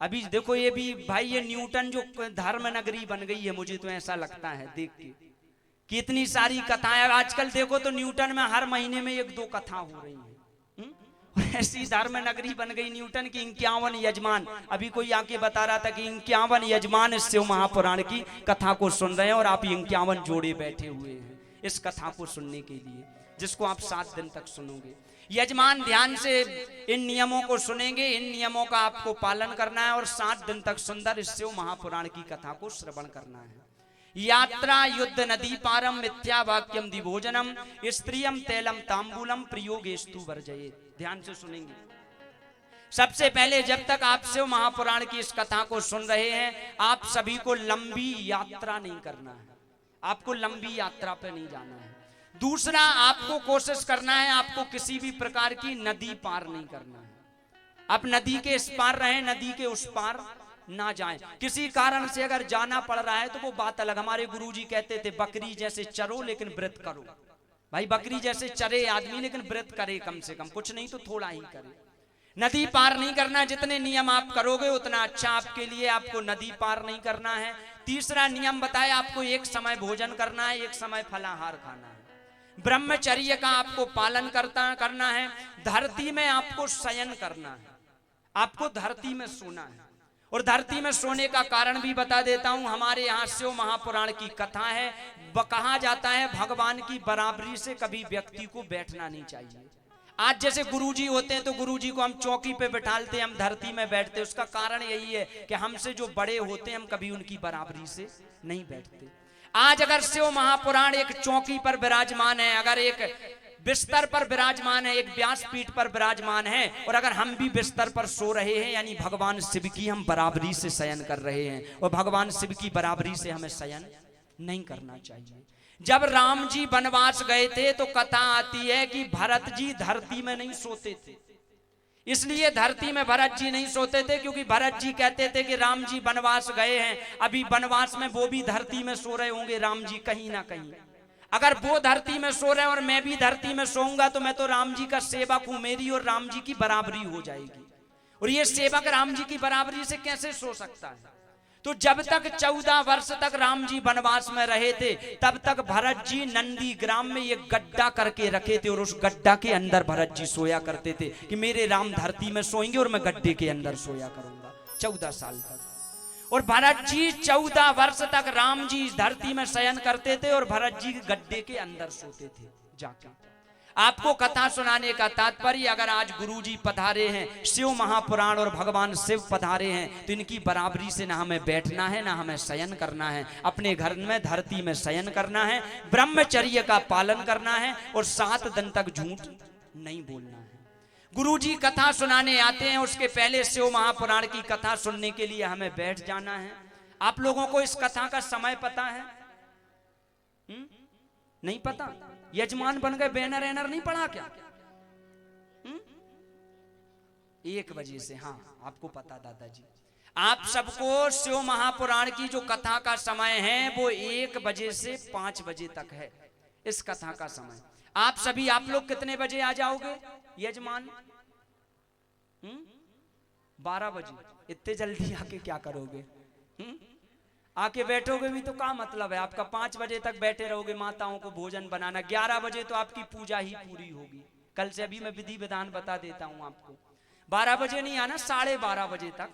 अभी देखो ये भी भाई ये न्यूटन जो धर्म नगरी बन गई है, मुझे तो ऐसा लगता है देख के कितनी सारी कथाएं। आजकल देखो तो न्यूटन में हर महीने में 1-2 कथा हो रही है। ऐसी धर्म नगरी बन गई न्यूटन की 51 यजमान। अभी कोई आके बता रहा था कि 51 यजमान इस शिव महापुराण की कथा को सुन रहे हैं और आप 51 जोड़े बैठे हुए हैं इस कथा को सुनने के लिए, जिसको आप 7 दिन तक सुनोगे। यजमान ध्यान से इन नियमों को सुनेंगे, इन नियमों का आपको पालन करना है और 7 दिन तक सुंदर इस शिव महापुराण की कथा को श्रवण करना है। यात्रा युद्ध नदी पारम मिथ्या वाक्यम दिभोजनम स्त्रियम तैलम तांबूलम प्रयोगेस्तु वर्जये। ध्यान से सुनेंगे। सबसे पहले जब तक आप शिव महापुराण की इस कथा को सुन रहे हैं, आप सभी को लंबी यात्रा नहीं करना है, आपको लंबी यात्रा पे नहीं जाना है। दूसरा, आपको कोशिश करना है आपको किसी भी प्रकार की नदी पार नहीं करना है। आप नदी के इस पार रहें, नदी के उस पार ना जाएं। किसी कारण से अगर जाना पड़ रहा है तो वो बात अलग। हमारे गुरुजी कहते थे बकरी जैसे चरो लेकिन व्रत करो। भाई बकरी जैसे चरे आदमी लेकिन व्रत करे, कम से कम कुछ नहीं तो थोड़ा ही करे। नदी पार नहीं करना, जितने नियम आप करोगे उतना अच्छा आपके लिए। आपको नदी पार नहीं करना है। तीसरा नियम बताया आपको एक समय भोजन करना है, एक समय फलाहार खाना है। ब्रह्मचर्य का आपको पालन करना है। धरती में आपको शयन करना है, आपको धरती में सोना है। और धरती में सोने का कारण भी बता देता हूं। हमारे यहाँ शिव महापुराण की कथा है, कहा जाता है भगवान की बराबरी से कभी व्यक्ति को बैठना नहीं चाहिए। आज जैसे गुरुजी होते हैं तो गुरुजी को हम चौकी पे बैठालते हैं, हम धरती में बैठते। उसका कारण यही है कि हमसे जो बड़े होते हैं हम कभी उनकी बराबरी से नहीं बैठते। आज अगर शिव महापुराण एक चौकी पर विराजमान है, अगर एक बिस्तर पर विराजमान है, एक व्यासपीठ पर विराजमान है, और अगर हम भी बिस्तर पर सो रहे हैं, यानी भगवान शिव की हम बराबरी से शयन कर रहे हैं, और भगवान शिव की बराबरी से हमें शयन नहीं करना चाहिए। जब राम जी वनवास गए थे तो कथा आती है कि भरत जी धरती में नहीं सोते थे। इसलिए धरती में भरत जी नहीं सोते थे क्योंकि भरत जी कहते थे कि राम जी वनवास गए हैं, अभी वनवास में वो भी धरती में सो रहे होंगे राम जी कहीं ना कहीं। अगर वो धरती में सो रहे हैं और मैं भी धरती में सोऊंगा तो मैं तो राम जी का सेवक हूं, मेरी और राम जी की बराबरी हो जाएगी। और ये सेवक राम जी की बराबरी से कैसे सो सकता है? तो जब तक 14 वर्ष तक राम जी वनवास में रहे थे, तब तक भरत जी नंदी ग्राम में एक गड्ढा करके रखे थे, और उस गड्ढा के अंदर भरत जी सोया करते थे कि मेरे राम धरती में सोएंगे और मैं गड्ढे के अंदर सोया करूंगा 14 साल तक। और भरत जी 14 वर्ष तक राम जी धरती में शयन करते थे और भरत जी गड्ढे के अंदर सोते थे जाकर। आपको कथा सुनाने का तात्पर्य, अगर आज गुरुजी पधारे हैं, शिव महापुराण और भगवान शिव पधारे हैं, तो इनकी बराबरी से ना हमें बैठना है ना हमें शयन करना है। अपने घर में धरती में शयन करना है, ब्रह्मचर्य का पालन करना है, और 7 दिन तक झूठ नहीं बोलना है। गुरुजी कथा सुनाने आते हैं, उसके पहले शिव महापुराण की कथा सुनने के लिए हमें बैठ जाना है। आप लोगों को इस कथा का समय पता है? नहीं पता? यजमान बन गए, बैनर एनर नहीं पढ़ा क्या? 1 बजे से, हाँ आपको पता दादाजी। आप सबको शिव महापुराण की जो कथा का समय है वो 1 बजे से 5 बजे तक है इस कथा का समय। आप सभी, आप लोग कितने बजे आ जाओगे यजमान? 12 बजे। इतने जल्दी आके क्या करोगे? आके बैठोगे भी तो क्या मतलब है आपका? 5 बजे तक बैठे रहोगे, माताओं को भोजन बनाना, 11 बजे तो आपकी पूजा ही पूरी होगी। कल से अभी मैं विधि विधान बता देता हूं आपको। 12 बजे नहीं आना, 12:30 बजे तक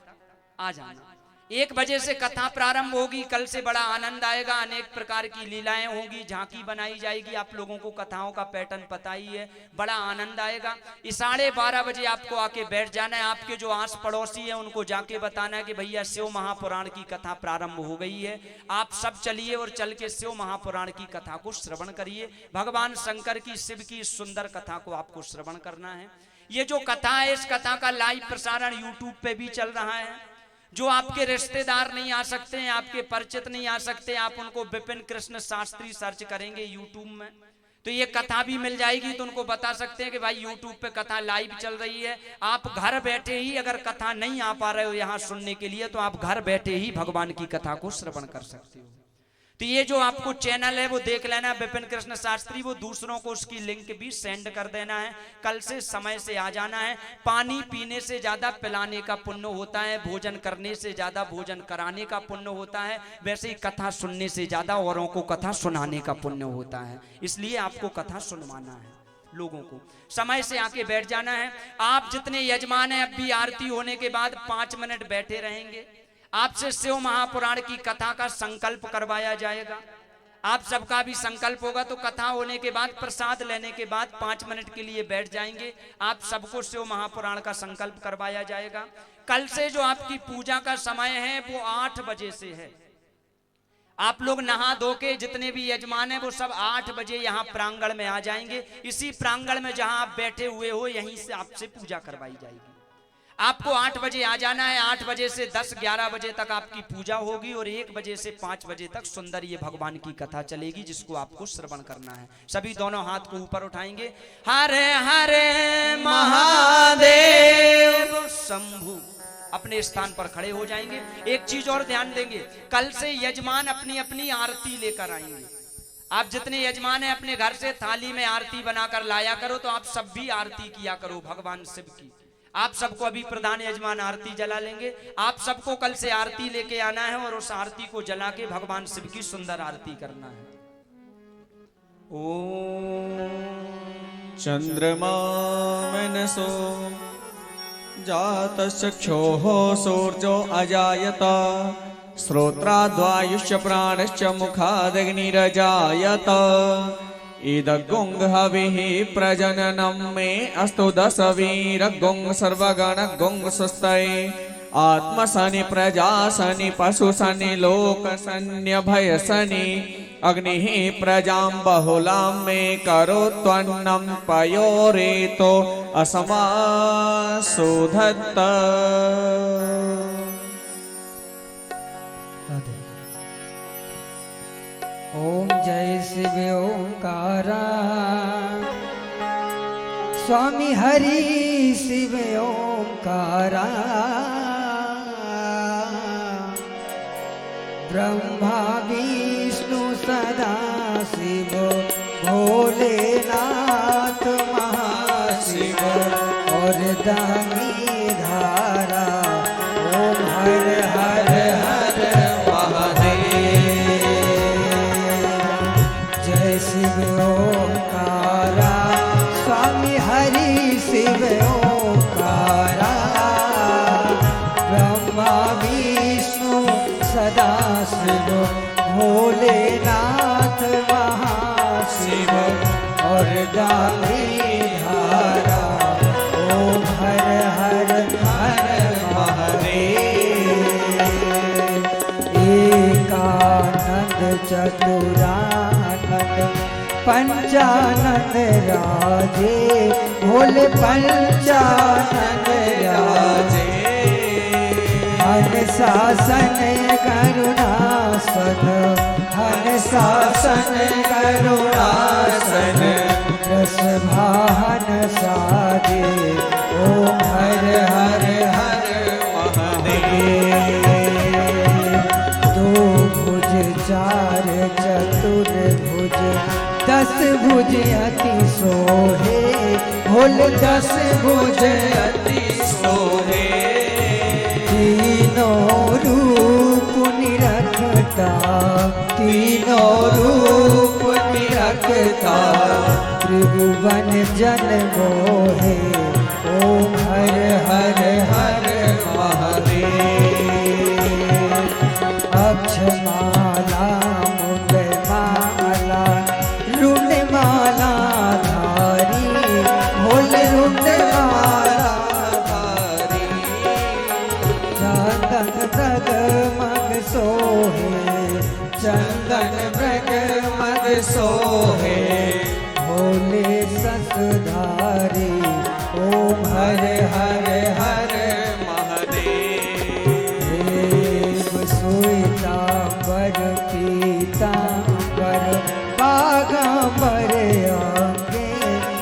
आ जाना। 1 बजे से कथा प्रारंभ होगी। कल से बड़ा आनंद आएगा, अनेक प्रकार की लीलाएं होगी, झांकी बनाई जाएगी। आप लोगों को कथाओं का पैटर्न पता ही है, बड़ा आनंद आएगा। 12:30 बजे आपको आके बैठ जाना है। आपके जो आस पड़ोसी है उनको जाके बताना है कि भैया शिव महापुराण की कथा प्रारंभ हो गई है, आप सब चलिए और चल के शिव महापुराण की कथा को श्रवण करिए। भगवान शंकर की, शिव की सुंदर कथा को आपको श्रवण करना है। ये जो कथा है, इस कथा का लाइव प्रसारण यूट्यूब पे भी चल रहा है। जो आपके रिश्तेदार नहीं आ सकते हैं, आपके परिचित नहीं आ सकते, आप उनको विपिन कृष्ण शास्त्री सर्च करेंगे यूट्यूब में तो ये कथा भी मिल जाएगी। तो उनको बता सकते हैं कि भाई यूट्यूब पे कथा लाइव चल रही है। आप घर बैठे ही, अगर कथा नहीं आ पा रहे हो यहाँ सुनने के लिए, तो आप घर बैठे ही भगवान की कथा को श्रवण कर सकते हो। तो ये जो आपको चैनल है वो देख लेना, विपिन कृष्ण शास्त्री, वो दूसरों को उसकी लिंक भी सेंड कर देना है। कल से समय से आ जाना है। पानी पीने से ज्यादा पिलाने का पुण्य होता है, भोजन करने से ज्यादा भोजन कराने का पुण्य होता है, वैसे ही कथा सुनने से ज्यादा औरों को कथा सुनाने का पुण्य होता है। इसलिए आपको कथा सुनवाना है, लोगों को समय से आके बैठ जाना है। आप जितने यजमान हैं, अब भी आरती होने के बाद 5 मिनट बैठे रहेंगे। आपसे शिव महापुराण की कथा का संकल्प करवाया जाएगा। आप सबका भी संकल्प होगा। तो कथा होने के बाद, प्रसाद लेने के बाद 5 मिनट के लिए बैठ जाएंगे। आप सबको शिव महापुराण का संकल्प करवाया जाएगा। कल से जो आपकी पूजा का समय है वो 8 बजे से है। आप लोग नहा धो के, जितने भी यजमान हैं वो सब 8 बजे यहाँ प्रांगण में आ जाएंगे। इसी प्रांगण में जहां आप बैठे हुए हो, यहीं से आपसे पूजा करवाई जाएगी। आपको 8 बजे आ जाना है। 8 बजे से 10-11 बजे तक आपकी पूजा होगी और 1 बजे से 5 बजे तक सुंदर ये भगवान की कथा चलेगी, जिसको आपको श्रवण करना है। सभी दोनों हाथ को ऊपर उठाएंगे। हरे हरे महादेव शंभु। अपने स्थान पर खड़े हो जाएंगे। एक चीज और ध्यान देंगे, कल से यजमान अपनी अपनी आरती लेकर आएंगे। आप जितने यजमान हैं अपने घर से थाली में आरती बनाकर लाया करो। तो आप सब भी आरती किया करो भगवान शिव की। आप सबको अभी प्रधान यजमान आरती जला लेंगे। आप सबको कल से आरती लेके आना है और उस आरती को जला के भगवान शिव की सुंदर आरती करना है। ओम चंद्रमा मनसो जातश्चक्षुः सूर्यो अजायत श्रोत्राद्वायुश्च प्राणश्च मुखादग्निरजायत इदगुंग हविः प्रजननं मे अस्तु 10 वीर गुंग सर्वगण गुंग सुस्तये आत्मसनि प्रजासनि पशुसनि लोकसन्य भयसनि अग्निः प्रजां बहुलां मे करोत्वन्नं पयोरेतो असमासुधत्त। ओम जय शिव ओंकारा स्वामी हरि शिव ओंकारा ब्रह्मा विष्णु सदा शिव भोलेनाथ महाशिव और दानी धारा ओम हर हर हर महादेव। जय शिव ओंकारा स्वामी हरि शिव ओंकारा ब्रह्मा विष्णु सदा शिव भोलेनाथ महाशिव और दानी धारा ओम हर हर हर महादेव। एकानंद चतुरानंद पंचानंद राजे भोले पंचानंद राजे हर शासन करुणासन हर शासन करुणासन रस भान साजे ओम हर हर हर महादेव। दो भुज चार चतुर्भुज 10 भुज अति सोहे भोले 10 भुज अति सोहे तीनों रूप निरखता तीनों रूप निरखता त्रिभुवन जन मोहे ओम हर हर हर महादेव। अक्षमाला मुंडमाला रुंडमाला धारी भोले रुंडमाला धारी चंदन मृग सोहे चंदन मृग सोहे भोले ससुधारी ओम हर हर हर महादेव। देव सुईतांबर पीतांबर बागांबर अंगे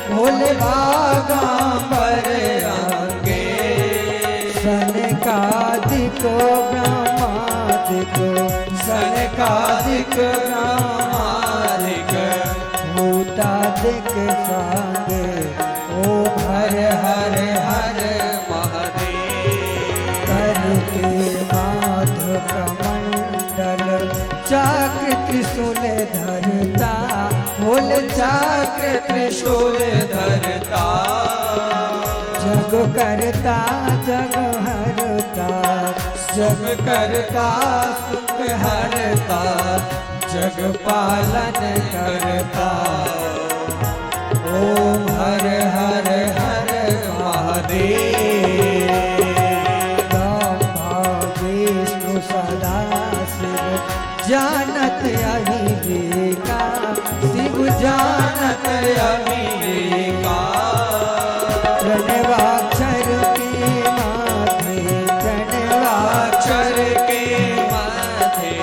भोले बागांबर अंगे सनकादिक ब्रह्मादिक सनकादिक ब्रह्मादिक भूतादिक सांगे ओम हर हर हर महादेव। करके माध कमंडल चक्र त्रिशूल धरता भोले चक्र त्रिशूल धरता जग करता जग हरता जग करता सुख हरता जग पालन करता ओम हर हर हर महादेव। ब्रह्मा विष्णु सदा शिव जानत अविवेका शिव जानत अविवेका प्रणवाक्षर के माथे प्रणवाक्षर के माथे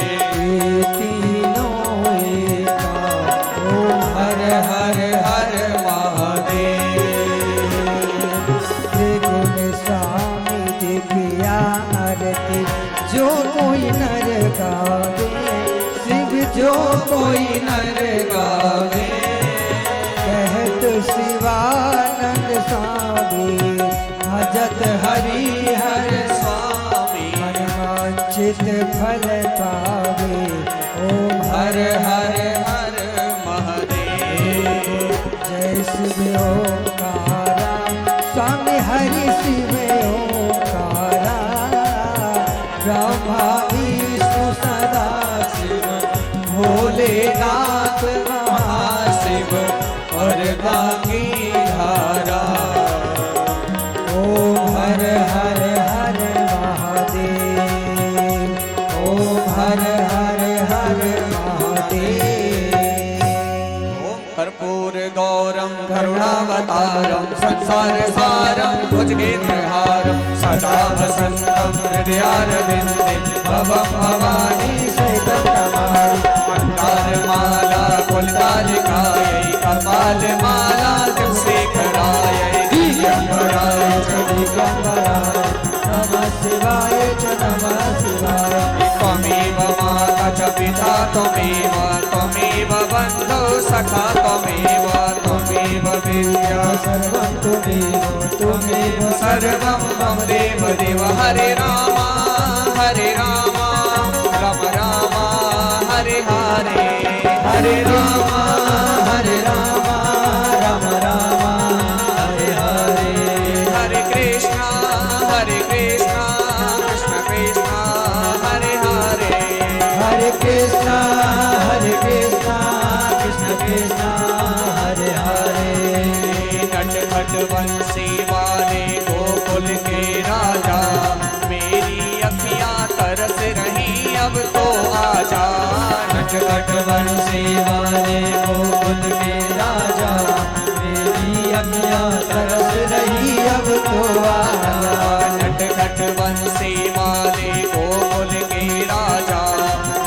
तीनों एका ओम हर हर हर महादेव। त्रिगुण स्वामी जी की आरती जो कोई नर गावे शिव जो कोई नर गावे कहत शिवानंद स्वामी भजत हरि हर स्वामी मन वांछित फल पावे ओम हर हर हर महादेव। जय शिव ओंकारा स्वामी हरि शिव ओंकारा ब्रह्मा विष्णु सदा शिव भोलेनाथ महाशिव और बाकी धारा ओम हर हर हर महादेव ओम हर हर हर महादेव। कर्पूर गौरम करुणावतारम संसार सारम भुजगेन्द्रहारम सदा वसंतम हृदयारविंदे भवम भवानी सहितं नमामि मंदारमाला कुलतालिकायै कपालमाला दिवसेकरायै दिगंबराय च दिगंबराय नमः शिवाय च नमः शिवाय त्वमेव माता च पिता त्वमेव बन्धो सखा त्वमेव विद्या सर्वं त्वमेव सर्वं मम देव देव हरे राम राम राम हरे हरे हरे राम राम राम हरे हरे हरे कृष्णा कृष्ण कृष्ण हरे हरे हरे कृष्णा कृष्ण कृष्ण हरे हरे नट खट बंसी वाले गोकुल के राजा मेरी अखियां तरस रही अब तो आजा नट खट बंसी वाले गोकुल के राजा मेरी अखियां तरस रही अब तो आजा नट खट बंसी वाले गोकुल के राजा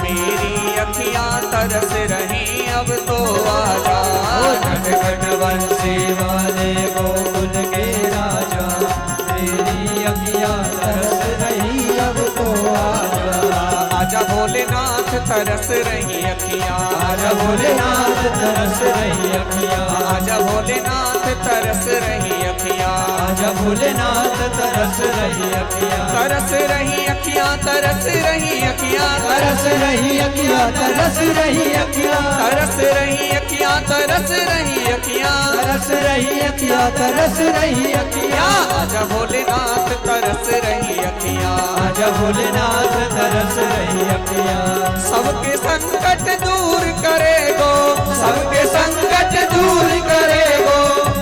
मेरी अखियां तरस रही अब तो आजा नट खट बंसी वाले गोकुल के राजा मेरी अखियां तरस रही अब तो आजा आजा भोलेनाथ तरस रही अखियां आजा भोलेनाथ तरस रही अखियां आजा भोलेनाथ तरस रही अखियां आजा भोलेनाथ तरस रही अखियां तरस रही अखियां तरस रही अखियां तरस रही अखियां तरस रही अखियां तरस रही अखियां तरस रही अखियां तरस रही अखियां तरस रही अखियां आजा भोलेनाथ तरस रही अखियां आजा भोलेनाथ तरस रही अखियां सबके संकट दूर करेगो सबके संकट दूर करेगो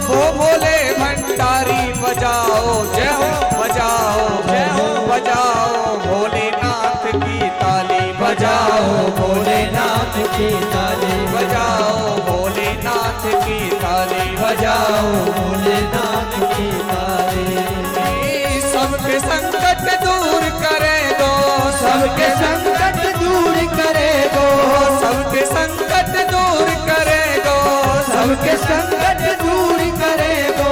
वो भोले भंडारी बजाओ जय हो बजाओ जय हो बजाओ भोलेनाथ की ताली बजाओ भोलेनाथ की ताली बजाओ भोलेनाथ की ताली बजाओ भोलेनाथ की ताली सबके संकट दूर करे दो सबके संकट दूर करे दो सबके संकट दूर करे दो सबके संकट दूर करे दो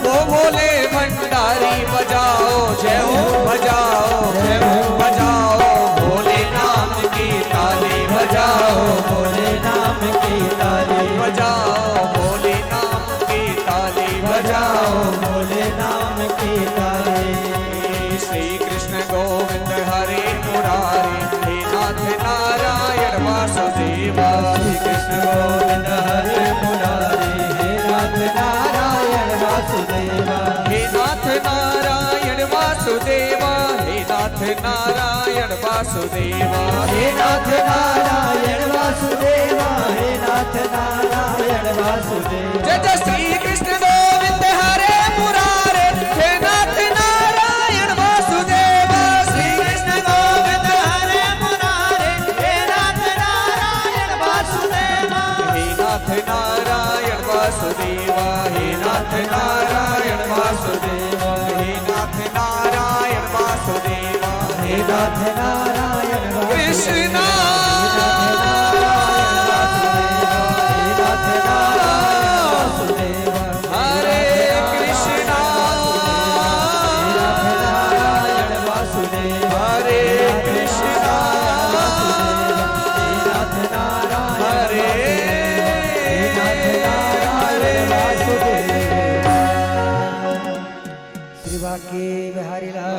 वो भोले भंडारी बजाओ जय हो बजाओ जय हो बजाओ भोलेनाथ की ताली बजाओ भोलेनाथ की ताली बजाओ भोलेनाथ की ताली बजाओ भोलेनाथ की ताली श्री कृष्ण गोविंद हरे मुरारी हे नाथ नारायण वासुदेवा श्री कृष्ण गोविंद हरे मुरारी हे नाथ नारायण वासुदेवा हे नाथ नारायण वासुदेवा हे नाथ नारायण वासुदेवा हे नाथ नारायण वासुदेवा हे नाथ नारायण वासुदेवा जय जय श्री कृष्ण गोविंद हरे मुरारे हे नाथ नारायण वासुदेवा श्री कृष्ण गोविंद हरे मुरारे हे नाथ नारायण वासुदेवा हे नाथ नारायण वासुदेवा हे नाथ नारायण वासुदेवा हे नाथ नारायण वासुदेवा हे नाथ नारायण कृष्ण के बिहारी लाल